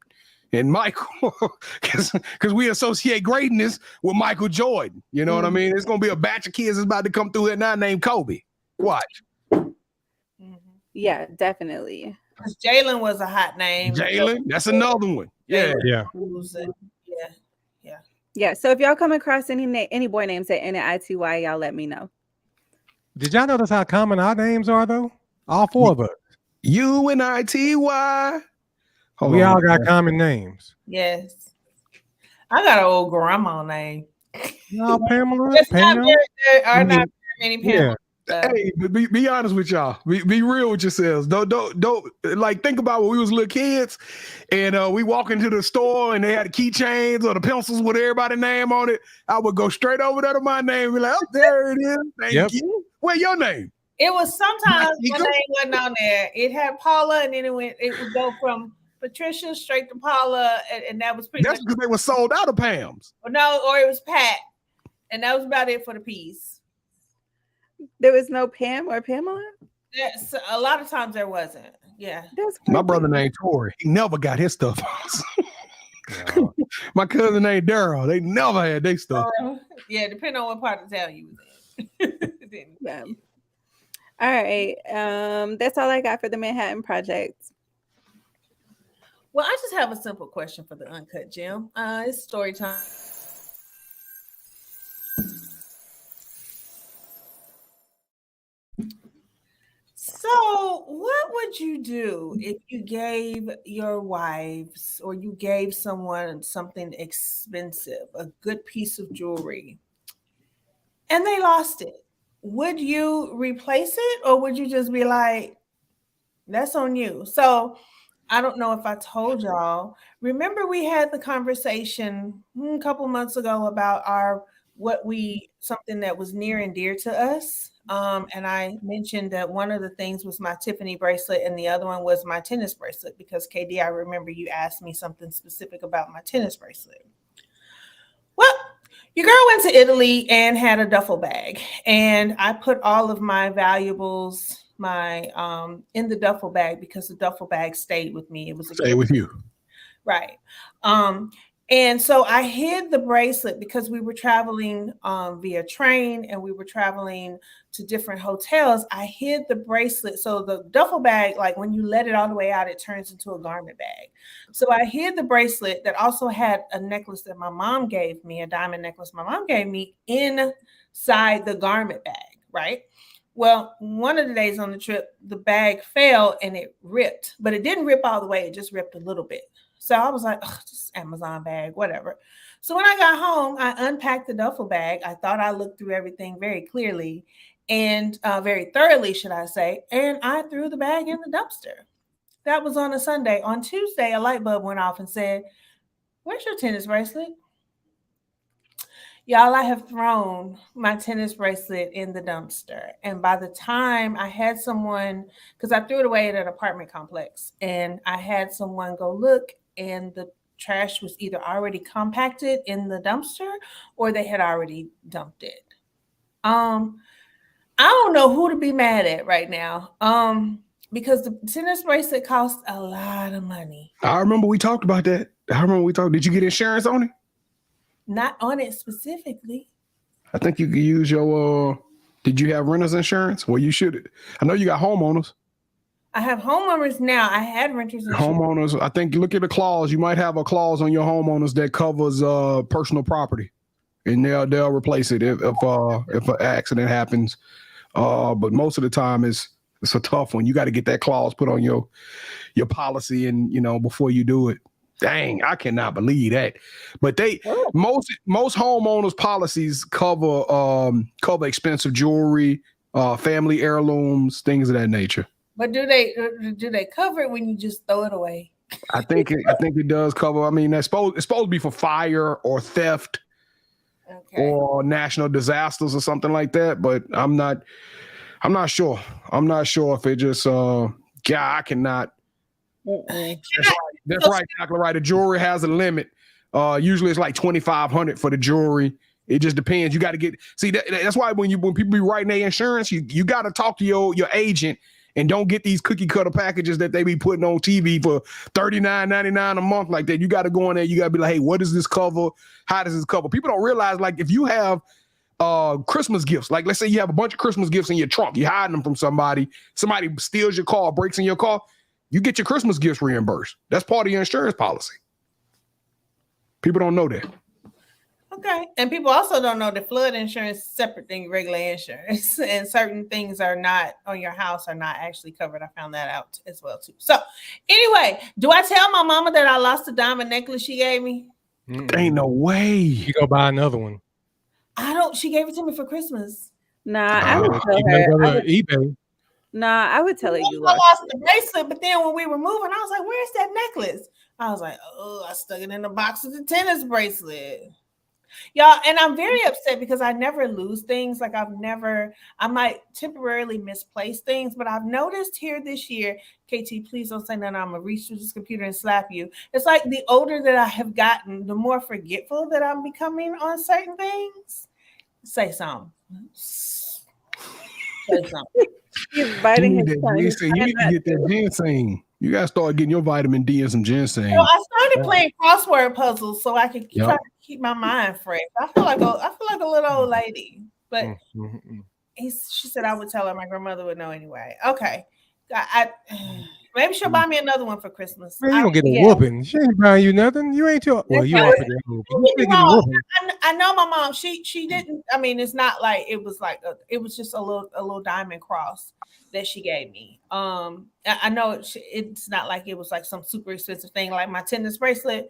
and Michael, because we associate greatness with Michael Jordan. You know what I mean? It's gonna be a batch of kids that's about to come through here now named Kobe. Watch. Yeah, definitely. Because Jalen was a hot name. Jalen, that's another one. Yeah. Yeah. So if y'all come across any boy names that end in ITY, y'all let me know. Did y'all notice how common our names are though? All four of us. UNITY. We all got common names. Yes. I got an old grandma name. No, Pamela. It's Pam. not very many Pamela. Hey, be honest with y'all. Be real with yourselves. Don't like think about when we was little kids and we walk into the store and they had the keychains or the pencils with everybody's name on it. I would go straight over there to my name and be like, oh, there it is. Thank you. What's your name? It was sometimes my name wasn't on there. It had Paula, and then it would go from Patricia straight to Paula, and that was pretty. That's because they were sold out of Pam's. No, or it was Pat, and that was about it for the piece. There was no Pam or Pamela. Yes, a lot of times there wasn't. Yeah, my brother named Tori. He never got his stuff. My cousin named Daryl. They never had their stuff. Yeah, depending on what part of town you was in. Yeah. All right. That's all I got for the Manhattan Project. Well, I just have a simple question for the Uncut Gem. It's story time. So, what would you do if you gave your wives or you gave someone something expensive, a good piece of jewelry, and they lost it? Would you replace it, or would you just be like, that's on you? So, I don't know if I told y'all. Remember, we had the conversation a couple months ago about something that was near and dear to us. And I mentioned that one of the things was my Tiffany bracelet, and the other one was my tennis bracelet, because KD, I remember you asked me something specific about my tennis bracelet. Well, your girl went to Italy and had a duffel bag, and I put all of my valuables in the duffel bag, because the duffel bag stayed with me. It was stay with you. Right. And so I hid the bracelet because we were traveling via train, and we were traveling to different hotels. I hid the bracelet. So the duffel bag, like when you let it all the way out, it turns into a garment bag. So I hid the bracelet that also had a necklace that my mom gave me, a diamond necklace my mom gave me, inside the garment bag, right? Well, one of the days on the trip, the bag fell and it ripped, but it didn't rip all the way. It just ripped a little bit. So I was like, just Amazon bag, whatever. So when I got home, I unpacked the duffel bag. I thought I looked through everything very clearly and very thoroughly, should I say, and I threw the bag in the dumpster. That was on a Sunday. On Tuesday, a light bulb went off and said, where's your tennis bracelet? Y'all, I have thrown my tennis bracelet in the dumpster. And by the time I had someone, because I threw it away at an apartment complex, and I had someone go look, and the trash was either already compacted in the dumpster or they had already dumped it. I don't know who to be mad at right now. Because the tennis bracelet cost a lot of money. I remember we talked about that. Did you get insurance on it? Not on it specifically. I think you could use your, did you have renter's insurance? Well, you should. I know you got homeowners. I have homeowners now. I had renters insurance. Homeowners, I think, look at the clause. You might have a clause on your homeowners that covers personal property, and they'll replace it if an accident happens. But most of the time it's a tough one. You got to get that clause put on your policy, and before you do it. Dang, I cannot believe that. But most homeowners policies cover expensive jewelry, family heirlooms, things of that nature. But do they cover it when you just throw it away? I think it does cover. I mean, it's supposed to be for fire or theft, or national disasters or something like that. But I'm not sure. I'm not sure if it just I cannot. That's right, exactly right. The jewelry has a limit. Usually it's like $2,500 for the jewelry. It just depends. You got to that's why when people be writing their insurance, you got to talk to your agent, and don't get these cookie cutter packages that they be putting on TV for $39.99 a month like that. You got to go in there. You got to be like, hey, what does this cover? How does this cover? People don't realize, like, if you have Christmas gifts, like let's say you have a bunch of Christmas gifts in your trunk, you're hiding them from somebody steals your car, breaks in your car, you get your Christmas gifts reimbursed. That's part of your insurance policy. People don't know that. Okay. And people also don't know that flood insurance is separate than regular insurance. And certain things are not on your house are not actually covered. I found that out as well too. So anyway, do I tell my mama that I lost the diamond necklace she gave me? Ain't no way. You go buy another one. She gave it to me for Christmas. Nah, I would tell her. eBay. Nah, I would tell her you lost the bracelet, but then when we were moving, I was like, where's that necklace? I was like, I stuck it in the box with the tennis bracelet. Y'all, and I'm very upset because I never lose things. Like I might temporarily misplace things, but I've noticed here this year, KT, please don't say nothing. I'm gonna reach through this computer and slap you. It's like the older that I have gotten, the more forgetful that I'm becoming on certain things. Say something. Say something. He's biting his tongue. You need to get that ginseng. You gotta start getting your vitamin D and some ginseng. So I started playing crossword puzzles so I could try to keep my mind fresh. I feel like a little old lady, but she said I would tell her. My grandmother would know anyway. Okay, maybe she'll buy me another one for Christmas. Man, you gonna get a whooping. She ain't buying you nothing. You ain't too. Well, you offered that whooping. I know my mom. She didn't. I mean, it's not like it was like it was just a little diamond cross that she gave me. I know it's not like it was like some super expensive thing like my tennis bracelet.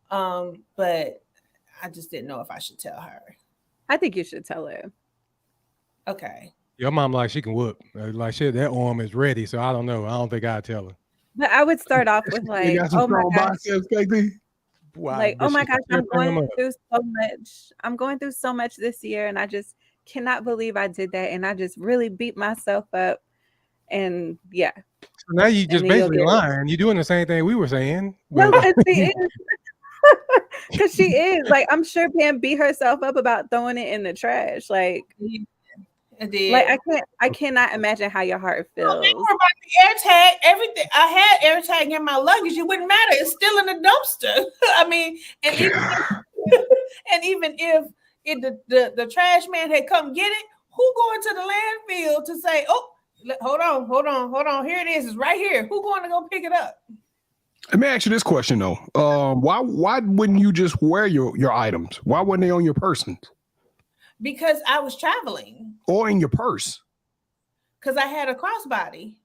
But I just didn't know if I should tell her. I think you should tell her. Okay. Your mom like she can whoop. Like shit, that arm is ready. So I don't know. I don't think I'd tell her. But I would start off with like, oh my gosh. Wow, like, oh my gosh, I'm going through so much. I'm going through so much this year, and I just cannot believe I did that. And I just really beat myself up. And yeah. So now you just basically lying. You're doing the same thing we were saying. No, because she is. Like, I'm sure Pam beat herself up about throwing it in the trash. Like, I did. Like I cannot imagine how your heart feels. They were about the air tag, everything. I had air tag in my luggage. It wouldn't matter. It's still in the dumpster. I mean, and even if the trash man had come get it, who going to the landfill to say, oh, hold on. Here it is. It's right here. Who going to go pick it up? Let me ask you this question though. Why wouldn't you just wear your items? Why weren't they on your person? Because I was traveling. Or in your purse. Because I had a crossbody.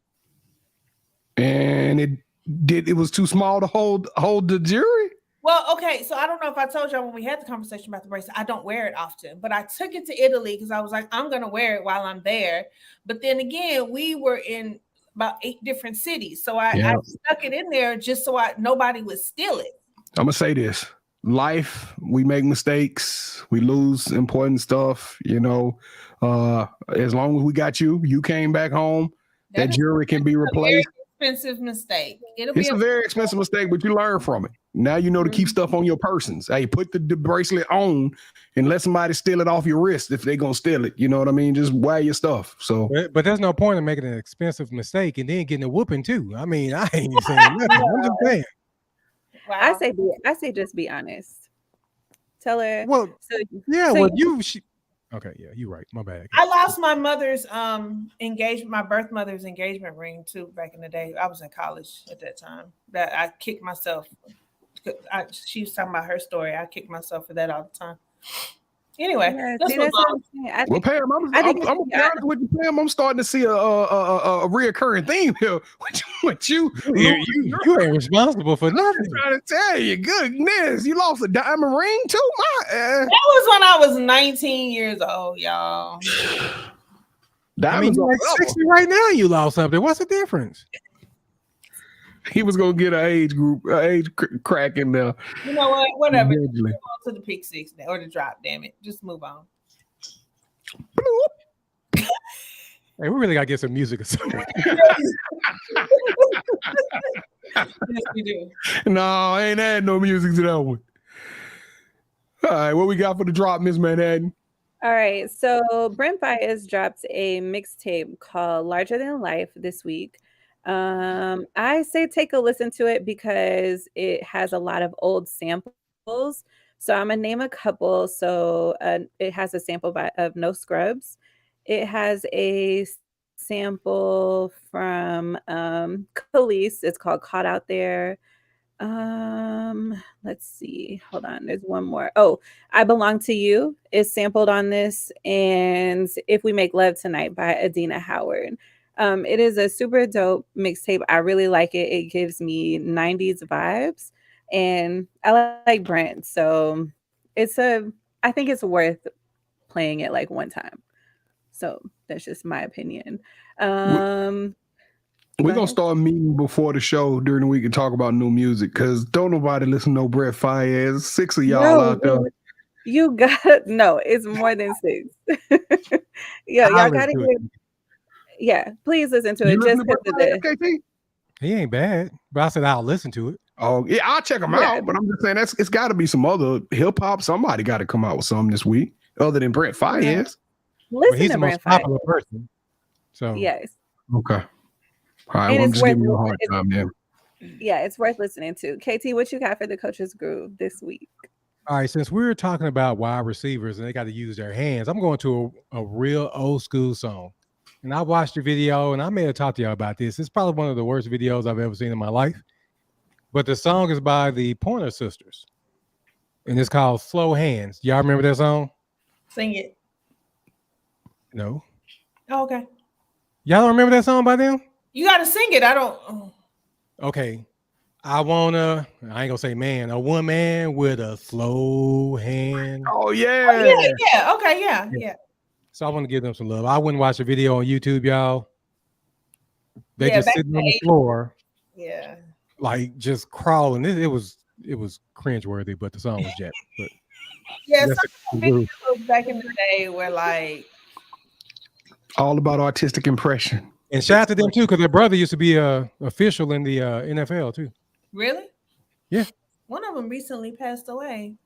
And it was too small to hold the jewelry? Well, okay, so I don't know if I told y'all when we had the conversation about the bracelet, I don't wear it often, but I took it to Italy because I was like, I'm going to wear it while I'm there. But then again, we were in about 8 different cities. So I stuck it in there just so nobody would steal it. I'm going to say this. Life, we make mistakes, we lose important stuff, as long as we got you came back home, that jewelry can be replaced. Very expensive mistake. It's a very expensive mistake, but you learn from it. Now you know to keep stuff on your persons. Hey, put the bracelet on and let somebody steal it off your wrist if they're gonna steal it. You know what I mean? Just wear your stuff. So, but there's no point in making an expensive mistake and then getting a whooping too. I mean, I ain't saying nothing. I'm just saying. Wow. I say just be honest. Tell her. Well, okay, yeah, you're right. My bad. I lost my mother's my birth mother's engagement ring too back in the day. I was in college at that time. That I kicked myself. She was talking about her story. I kicked myself for that all the time. Anyway, well, Pam, I'm honest with you, Pam. I'm starting to see a reoccurring theme here. What you ain't responsible for nothing. I'm trying to tell you, goodness, you lost a diamond ring too. That was when I was 19 years old, y'all. Diamonds are like 60 right now. You lost something. What's the difference? He was gonna get an age crack in there. You know what? Whatever. Move on to the pick six or the drop. Damn it, just move on. Hey, we really gotta get some music or something. Yes, we do. No, I ain't had no music to that one. All right, what we got for the drop, Ms.Manhattan? All right, so Brent Baez dropped a mixtape called Larger Than Life this week. I say take a listen to it because it has a lot of old samples. So I'm gonna name a couple. So it has a sample of No Scrubs. It has a sample from Khalees. It's called Caught Out There. Let's see. Hold on. There's one more. Oh, I Belong to You is sampled on this, and If We Make Love Tonight by Adina Howard. It is a super dope mixtape. I really like it. It gives me 90s vibes, and I like Brent. So I think it's worth playing it like one time. So that's just my opinion. We're going to start meeting before the show during the week and talk about new music because don't nobody listen to no Brent Baez. 6 of y'all out there. You got no, it's more than 6. Yeah, y'all gotta get. Yeah, please listen to it. You Just listen to because of Brett Favre, KT? He ain't bad, but I said I'll listen to it. Oh yeah, I'll check him out. But I'm just saying it's got to be some other hip hop. Somebody got to come out with something this week other than Brett Favre. Yeah. Is. Listen he's to the most Brent popular person. So Yes. Okay. All right. And Well, I'm it's just giving you a worth hard time, man. Yeah, it's worth listening to. KT, what you got for the Coach's Groove this week? all right, since we're talking about wide receivers and they got to use their hands, I'm going to a real old school song. And I watched the video, and I may have talked to y'all about this. It's probably one of the worst videos I've ever seen in my life. But the song is by the Pointer Sisters, and it's called Slow Hands. Y'all remember that song? Sing it. No. Oh, okay. Y'all don't remember that song by them? You got to sing it. I don't. Oh. Okay. I ain't gonna say man, a woman with a slow hand. Oh yeah. Yeah. Okay. Yeah. So I want to give them some love. I wouldn't watch a video on YouTube, y'all. They just sitting on the floor. Yeah. Like just crawling. It was cringeworthy, but the song was jet. But yeah, some videos back in the day were like all about artistic impression. And shout out to them too, because their brother used to be a official in the NFL too. Really? Yeah. One of them recently passed away.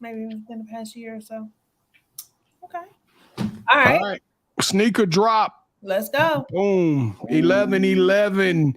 Maybe within the past year or so. Okay. All right. Sneaker drop. Let's go. Boom. 11-11.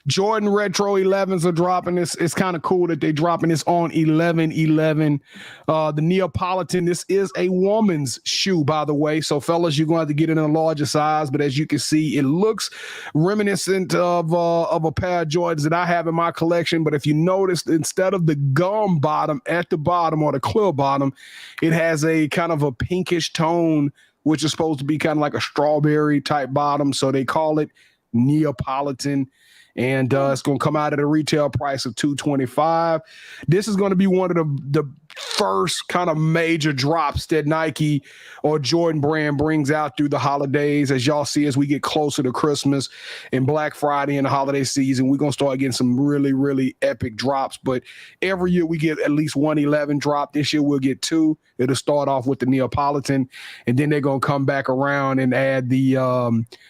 Jordan Retro 11s are dropping. It's kind of cool that they're dropping this on 11-11. The Neapolitan, this is a woman's shoe, by the way. So, fellas, you're going to have to get it in a larger size. But as you can see, it looks reminiscent of a pair of Jordans that I have in my collection. But if you notice, instead of the gum bottom at the bottom or the clear bottom, it has a kind of a pinkish tone, which is supposed to be kind of like a strawberry type bottom. So they call it Neapolitan. And it's going to come out at a retail price of $225. This is going to be one of the first kind of major drops that Nike or Jordan brand brings out through the holidays. As y'all see, as we get closer to Christmas and Black Friday and the holiday season, we're going to start getting some really, really epic drops. But every year we get at least 111 drop. This year we'll get 2. It'll start off with the Neapolitan, and then they're going to come back around and add the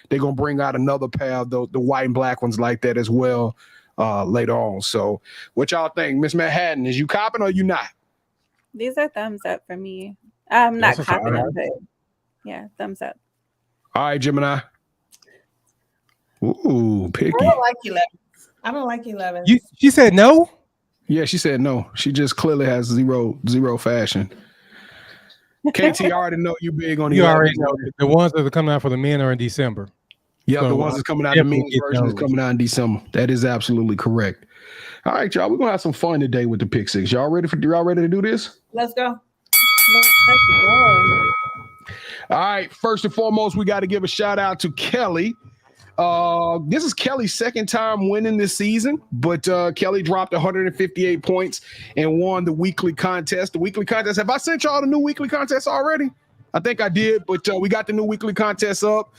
they're going to bring out another pair of the white and black ones like that as well later on. So what y'all think? Ms.Manhattan, is you copping or you not? These are thumbs up for me. I'm not copping them, but yeah, thumbs up. All right, Gemini. Ooh, picky. I don't like 11. I don't like 11. She said no? Yeah, she said no. She just clearly has zero fashion. KT, I already know you big on the. You already know the ones that are coming out for the men are in December. Yeah, so the ones that's coming out, the men's version is coming out in December. That is absolutely correct. All right, y'all, we're gonna have some fun today with the Pick Six. Y'all ready to do this? Let's go. All right, first and foremost, we got to give a shout out to Kelly. This is Kelly's second time winning this season, but Kelly dropped 158 points and won the weekly contest. The weekly contest, have I sent y'all the new weekly contest already? I think I did, but we got the new weekly contest up.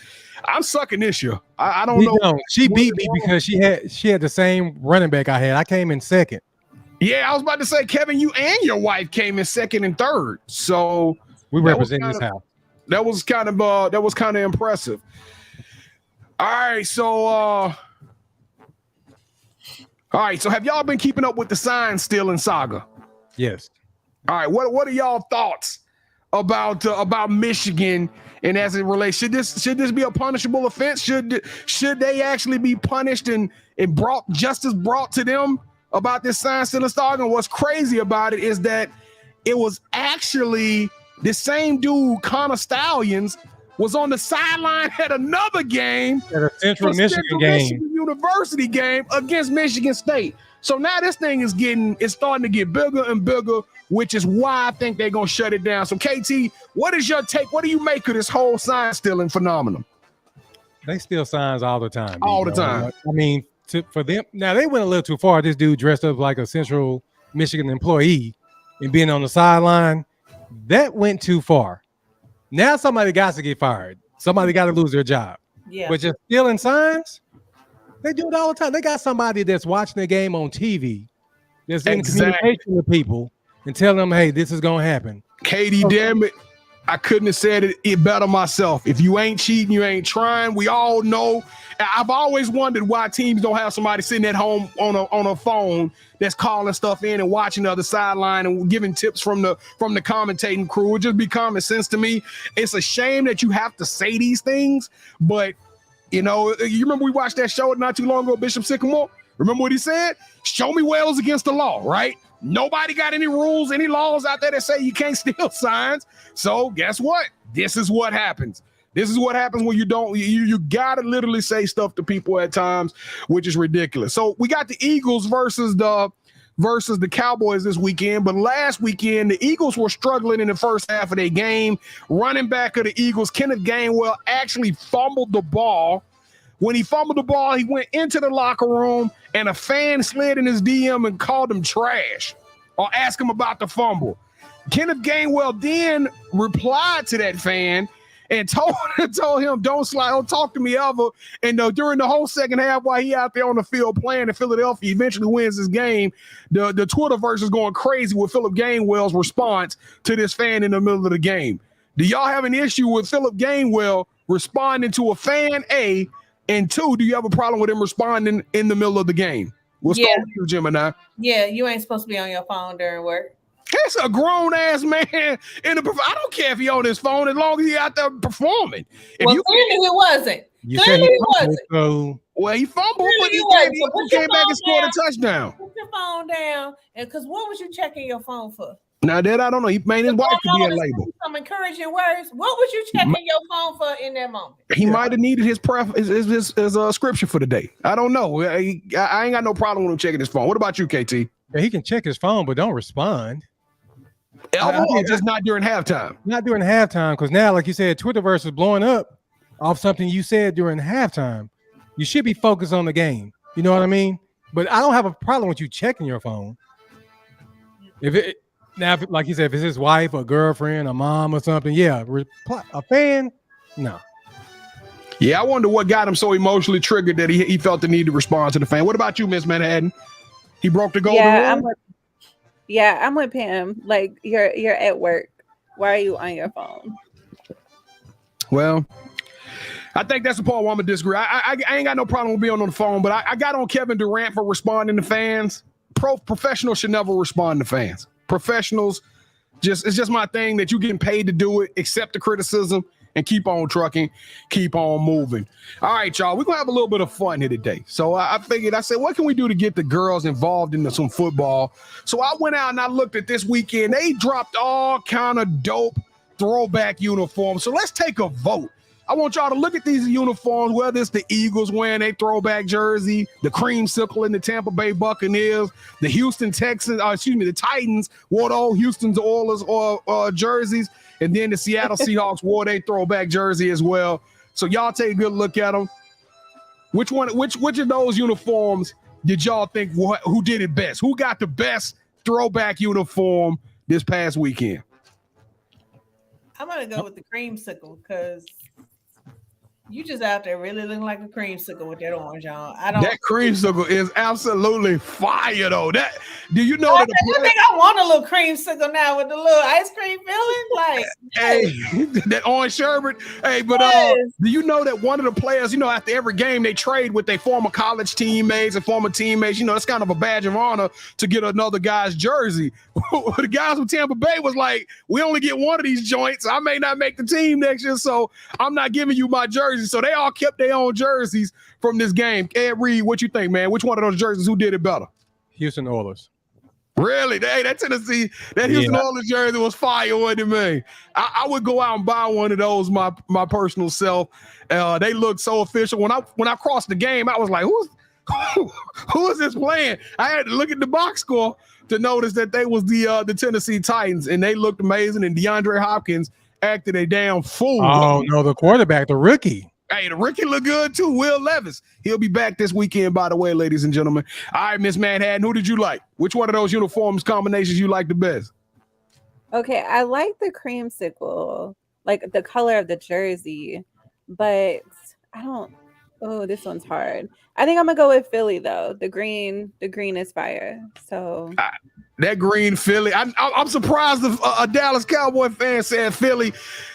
I'm sucking this year. I don't know. No, she beat me because she had the same running back I had. I came in second. Yeah, I was about to say, Kevin, you and your wife came in second and third. So we represent this house. That was kind of impressive. All right, so have y'all been keeping up with the sign stealing saga? Yes. All right, what are y'all thoughts about Michigan and as it relates? Should this be a punishable offense? Should they actually be punished and justice brought to them about this sign stealing saga? And what's crazy about it is that it was actually the same dude, Connor Stallions, was on the sideline at another game, at a Central Michigan game, University game against Michigan State. So now this thing is starting to get bigger and bigger, which is why I think they're gonna shut it down. So KT, what is your take? What do you make of this whole sign stealing phenomenon? They steal signs all the time. All the time. I mean, for them now, they went a little too far. This dude dressed up like a Central Michigan employee and being on the sideline, that went too far. Now somebody got to get fired. Somebody got to lose their job. Yeah. But just stealing signs, they do it all the time. They got somebody that's watching the game on TV, that's in communication with people and telling them, hey, this is going to happen. Katie, damn it. I couldn't have said it better myself. If you ain't cheating, you ain't trying. We all know. I've always wondered why teams don't have somebody sitting at home on a phone that's calling stuff in and watching the other sideline and giving tips from the commentating crew. It just be common sense to me. It's a shame that you have to say these things, but you remember we watched that show not too long ago, Bishop Sycamore? Remember what he said? Show me where it was against the law, right? Nobody got any rules, any laws out there that say you can't steal signs. So guess what? This is what happens. This is what happens when you gotta literally say stuff to people at times, which is ridiculous. So we got the Eagles versus the Cowboys this weekend. But last weekend, the Eagles were struggling in the first half of their game. Running back of the Eagles, Kenneth Gainwell, actually fumbled the ball. When he fumbled the ball, he went into the locker room and a fan slid in his DM and called him trash or asked him about the fumble. Kenneth Gainwell then replied to that fan and told him, don't talk to me ever. And during the whole second half, while he out there on the field playing and Philadelphia eventually wins this game, the Twitterverse is going crazy with Philip Gainwell's response to this fan in the middle of the game. Do y'all have an issue with Philip Gainwell responding to a fan, A? And 2, do you have a problem with him responding in the middle of the game? We'll start with you, Gemini. Yeah, you ain't supposed to be on your phone during work. That's a grown-ass man. I don't care if he on his phone as long as he out there performing. Clearly he wasn't. Clearly he wasn't. Well, he fumbled, but he came back and scored a touchdown. Put your phone down. Because what was you checking your phone for? Now that I don't know, he made his wife to be a label. Some encouraging words. What was you checking your phone for in that moment? He might have needed his scripture for the day. I don't know. I ain't got no problem with him checking his phone. What about you, KT? Yeah, he can check his phone, but don't respond. Just not during halftime. Not during halftime, because now, like you said, Twitterverse is blowing up off something you said during halftime. You should be focused on the game. You know what I mean? But I don't have a problem with you checking your phone. Like you said, if it's his wife, a girlfriend, a mom, or something, yeah. A fan, no. Yeah, I wonder what got him so emotionally triggered that he felt the need to respond to the fan. What about you, Ms.Manhattan? He broke the golden rule? I'm with Pam. Like, you're at work. Why are you on your phone? Well, I think that's the part where I'm going to disagree. I ain't got no problem with being on the phone, but I got on Kevin Durant for responding to fans. Professionals should never respond to fans. Professionals, it's just my thing that you getting paid to do it, accept the criticism, and keep on trucking, keep on moving. All right, y'all, we're going to have a little bit of fun here today. So I said, what can we do to get the girls involved in some football? So I went out and I looked at this weekend. They dropped all kind of dope throwback uniforms. So let's take a vote. I want y'all to look at these uniforms, whether it's the Eagles wearing a throwback jersey, the creamsicle in the Tampa Bay Buccaneers, the the Titans wore the old Houston's Oilers or jerseys, and then the Seattle Seahawks wore their throwback jersey as well. So y'all take a good look at them. Which of those uniforms did y'all think who did it best? Who got the best throwback uniform this past weekend? I'm gonna go with the creamsicle because you just out there really looking like a creamsicle with that orange on. That creamsicle is absolutely fire, though. Do you know that? I think I want a little creamsicle now with the little ice cream filling, like that orange sherbet. Hey, but do you know that one of the players, after every game they trade with their former college teammates and former teammates. It's kind of a badge of honor to get another guy's jersey. The guys from Tampa Bay was like, we only get one of these joints. I may not make the team next year, so I'm not giving you my jersey. So they all kept their own jerseys from this game. Ed Reede, what you think, man? Which one of those jerseys, who did it better? Houston Oilers. Really? Hey, that Tennessee, that Houston Oilers jersey was fire, wasn't it, man? I would go out and buy one of those my personal self. They looked so official. When I crossed the game, I was like, who is this playing? I had to look at the box score to notice that they was the Tennessee Titans, and they looked amazing. And DeAndre Hopkins acted a damn fool. Oh, no, the quarterback, the rookie. Hey, the rookie look good too. Will Levis. He'll be back this weekend, by the way, ladies and gentlemen. All right, Ms.Manhattan, who did you like? Which one of those uniforms combinations you like the best? Okay, I like the creamsicle, like the color of the jersey, but I don't Oh, this one's hard. I think I'm gonna go with Philly though. The green is fire. So that green Philly. I'm surprised a Dallas Cowboy fan said Philly.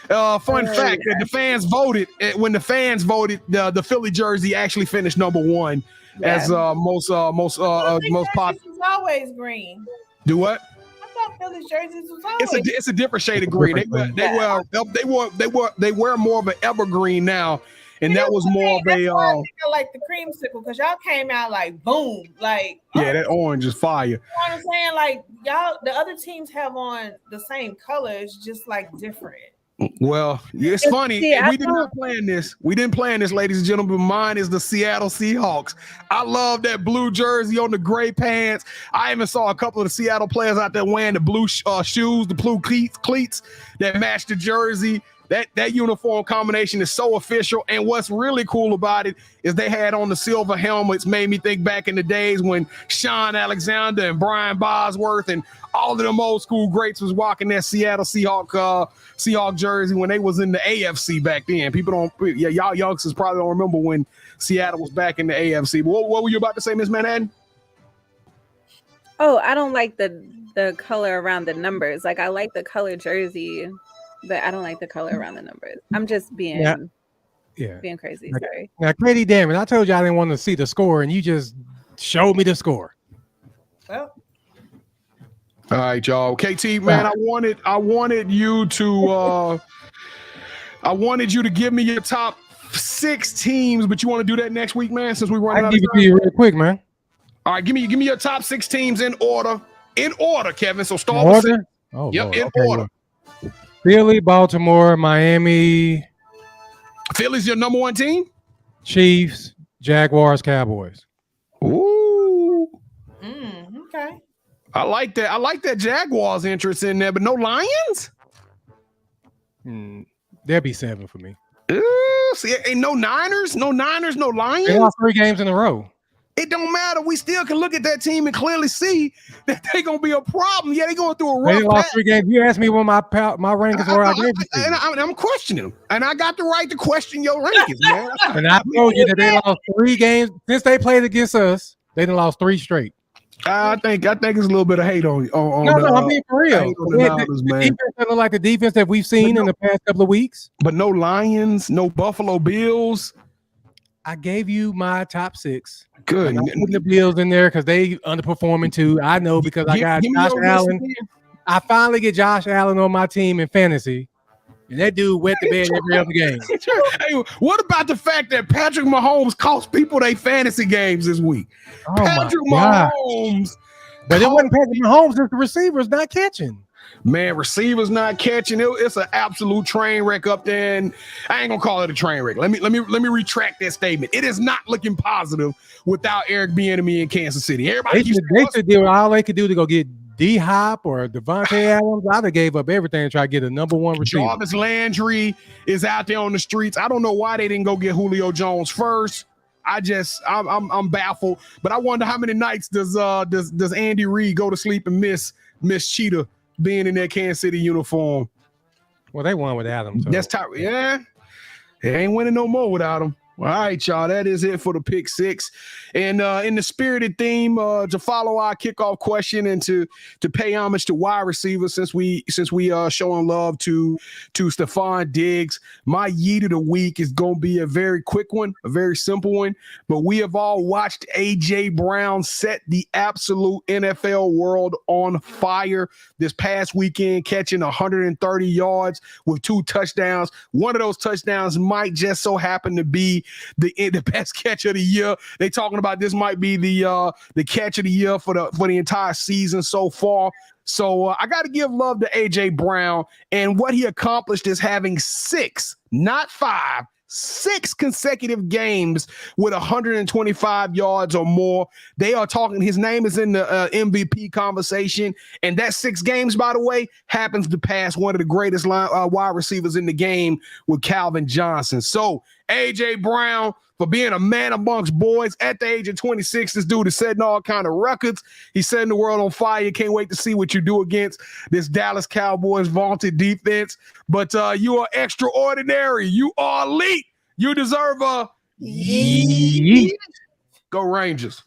Fun fact that the fans voted when the fans voted, the Philly jersey actually finished number one as most popular. Was always green. Do what? I thought Philly's jerseys was always. It's a different shade of green. They wear more of an evergreen now. And that was more of a I like the creamsicle because y'all came out like boom, like that orange is fire. You know what I'm saying? Like y'all, the other teams have on the same colors, just like different. Well, it's funny. We did not plan this. We didn't plan this, ladies and gentlemen. Mine is the Seattle Seahawks. I love that blue jersey on the gray pants. I even saw a couple of the Seattle players out there wearing the blue shoes, the blue cleats that match the jersey. That uniform combination is so official. And what's really cool about it is they had on the silver helmets. Made me think back in the days when Sean Alexander and Brian Bosworth and all of them old school greats was walking that Seattle Seahawk jersey when they was in the AFC back then. Y'all youngsters probably don't remember when Seattle was back in the AFC. But what were you about to say, Ms.Manhattan? Oh, I don't like the color around the numbers. Like I like the color jersey, but I don't like the color around the numbers. I'm just being being crazy. Sorry. Now, Katie, damn it! I told you I didn't want to see the score, and you just showed me the score. Well, all right, y'all. KT, man, I wanted you to give me your top 6 teams, but you want to do that next week, man? Since we run out of time. I'll give it to you real quick, man. All right, give me your top 6 teams in order. In order, Kevin. So start with 6. Oh, yep, Lord. in order. Philly, Baltimore, Miami. Philly's your number 1 team? Chiefs, Jaguars, Cowboys. Ooh. Okay. I like that. I like that Jaguars interest in there, but no Lions? There'll be 7 for me. See, ain't no Niners, no Lions. They lost 3 games in a row. It don't matter. We still can look at that team and clearly see that they're gonna be a problem. Yeah, they're going through a rough. They lost 3 games. You asked me what my rankings were. I gave it to you. I'm questioning them, and I got the right to question your rankings, man. And I told you that they lost 3 games since they played against us. They done lost 3 straight. I think it's a little bit of hate on. No, I'm being for real. The defense doesn't like the defense that we've seen in the past couple of weeks. But no Lions, no Buffalo Bills. I gave you my top 6. Good. I'm putting the Bills in there because they underperforming too. I know because I got Josh Allen. I finally get Josh Allen on my team in fantasy, and that dude wet the bed every other game. Hey, what about the fact that Patrick Mahomes cost people their fantasy games this week? Oh Patrick Mahomes. But it wasn't Patrick Mahomes, it's the receivers not catching. Man, receivers not catching. It's an absolute train wreck up there, and I ain't gonna call it a train wreck. Let me retract that statement. It is not looking positive without Eric Bieniemy in Kansas City. Everybody they should do all they could do to go get D-Hop or Devontae Adams. I'd have gave up everything to try to get a number 1 receiver. Jarvis Landry is out there on the streets. I don't know why they didn't go get Julio Jones first. I'm baffled. But I wonder how many nights does Andy Reid go to sleep and miss Cheetah being in that Kansas City uniform? Well, they won without him. So. That's tight. Yeah, they ain't winning no more without him. All right, y'all. That is it for the pick 6. And in the spirited theme, to follow our kickoff question and to pay homage to wide receivers, since we showing love to Stefon Diggs, my yeet of the week is gonna be a very quick one, a very simple one. But we have all watched AJ Brown set the absolute NFL world on fire this past weekend, catching 130 yards with 2 touchdowns. One of those touchdowns might just so happen to be the best catch of the year. They talking about this might be the catch of the year for the entire season so far. So I got to give love to AJ Brown, and what he accomplished is having 6, not 5, 6 consecutive games with 125 yards or more. They are talking, his name is in the MVP conversation, and that 6 games, by the way, happens to pass one of the greatest wide receivers in the game with Calvin Johnson. So AJ Brown, for being a man amongst boys at the age of 26, this dude is setting all kind of records. He's setting the world on fire. Can't wait to see what you do against this Dallas Cowboys vaunted defense. But you are extraordinary. You are elite. You deserve a Yeet. Go Rangers.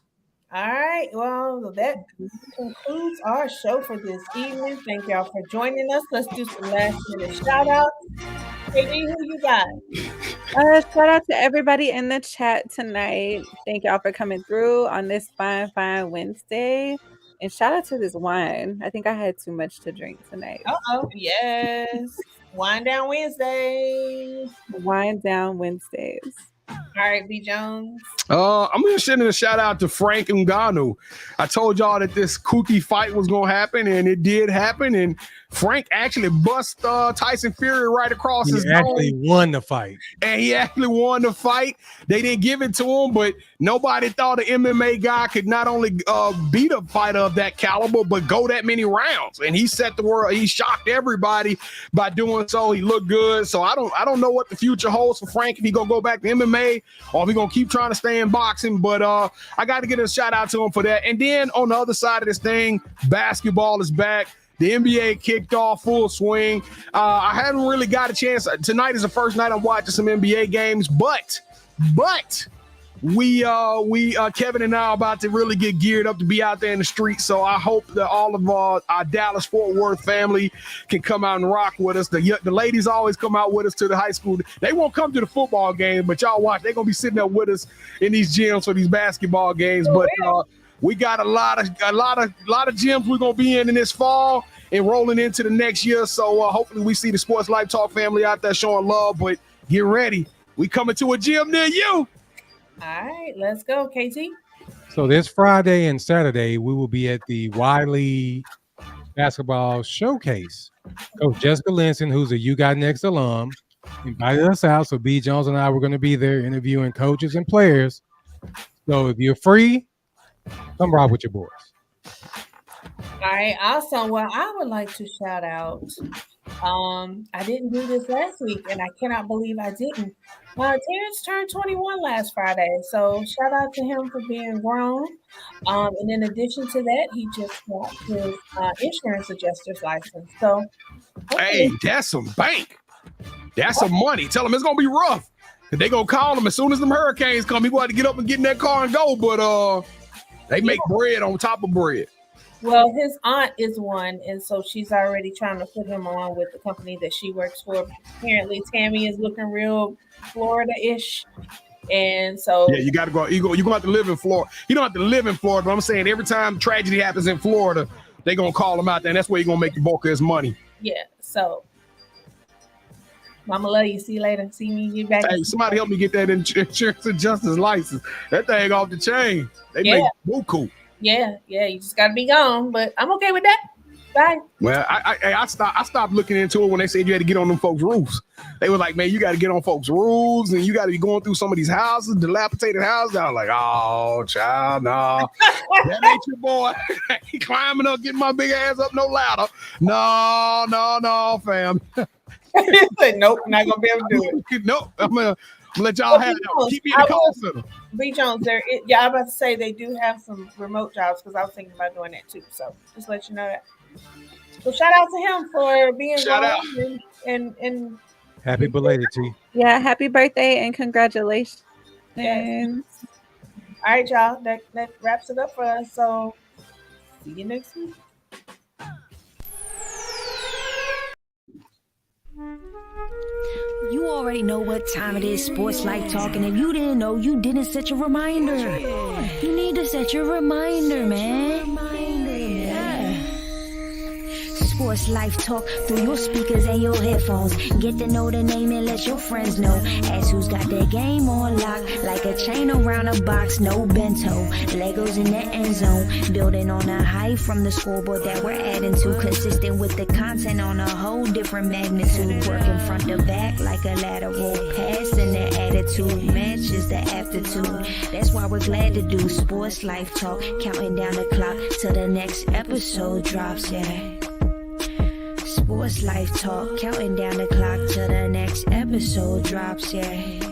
All right. Well, that concludes our show for this evening. Thank y'all for joining us. Let's do some last minute shout outs. KD, who you got? Shout out to everybody in the chat tonight. Thank y'all for coming through on this fine Wednesday. And shout out to this wine. I think I had too much to drink tonight. Uh-oh. Yes. Wine Down Wednesday. Wine Down Wednesdays. All right, B. Jones. I'm gonna send a shout out to Frank Ngannou. I told y'all that this kooky fight was gonna happen, and it did happen. And Frank actually bust Tyson Fury right across his nose. He actually won the fight. And he actually won the fight. They didn't give it to him, but nobody thought an MMA guy could not only beat a fighter of that caliber, but go that many rounds. And he set the world. He shocked everybody by doing so. He looked good. So I don't know what the future holds for Frank, if he gonna go back to MMA or if he gonna keep trying to stay in boxing. But I got to get a shout out to him for that. And then on the other side of this thing, basketball is back. The NBA kicked off full swing. I haven't really got a chance. Tonight is the first night I'm watching some NBA games, but we Kevin and I are about to really get geared up to be out there in the street. So I hope that all of our Dallas Fort Worth family can come out and rock with us. The ladies always come out with us to the high school. They won't come to the football game, but y'all watch. They're gonna be sitting there with us in these gyms for these basketball games. But we got a lot of gyms we're gonna be in this fall and rolling into the next year. So hopefully we see the Sports Life Talk family out there showing love. But get ready, we coming to a gym near you. All right, let's go, KT. So this Friday and Saturday, we will be at the Wiley Basketball Showcase. Coach Jessica Linson, who's a You Got Next alum, invited us out. So B. Jones and I were going to be there interviewing coaches and players. So if you're free, come rock with your boys. All right. Also, well, I would like to shout out. I didn't do this last week, and I cannot believe I didn't. Terrence turned 21 last Friday, so shout out to him for being grown. And in addition to that, he just got his insurance adjuster's license. So, hey, that's some bank. That's some money. Tell him it's gonna be rough. They gonna call him as soon as them hurricanes come. He gonna have to get up and get in that car and go. But they make bread on top of bread. Well, his aunt is one, and so she's already trying to put him on with the company that she works for. Apparently, Tammy is looking real Florida-ish, and so yeah, you got to go. You're gonna have to live in Florida. You don't have to live in Florida, but I'm saying every time tragedy happens in Florida, they're gonna call him out there, and that's where you're gonna make the bulk of his money. Yeah. So, Mama love you. See you later. See me. Get back. Hey, somebody help me get that insurance adjuster's license. That thing off the chain. They make buku. Yeah, you just gotta be gone, but I'm okay with that. Bye. Well, I stopped looking into it when they said you had to get on them folks' roofs. They were like, man, you got to get on folks' roofs, and you got to be going through some of these houses, dilapidated houses. I was like, oh, child, no, that ain't your boy. He climbing up, getting my big ass up, no ladder. No, fam. He said, nope, not gonna be able to do it. Nope, I'm gonna let y'all have it. Keep me in the call center. B. Jones, I'm about to say they do have some remote jobs because I was thinking about doing that too. So just let you know that. So shout out to him for being gone and happy belated T. Yeah, happy birthday and congratulations. Yes. All right, y'all. That wraps it up for us. So see you next week. You already know what time it is, Sports Life Talk, and if you didn't know, you didn't set your reminder. You need to set your reminder, man. Sports Life Talk through your speakers and your headphones. Get to know the name and let your friends know. Ask who's got their game on lock, like a chain around a box, no bento. Legos in the end zone, building on a height from the scoreboard that we're adding to. Consistent with the content on a whole different magnitude. Working front to back like a lateral pass, and the attitude matches the aptitude. That's why we're glad to do Sports Life Talk, counting down the clock till the next episode drops, yeah. Sports Life Talk, counting down the clock till the next episode drops, yeah.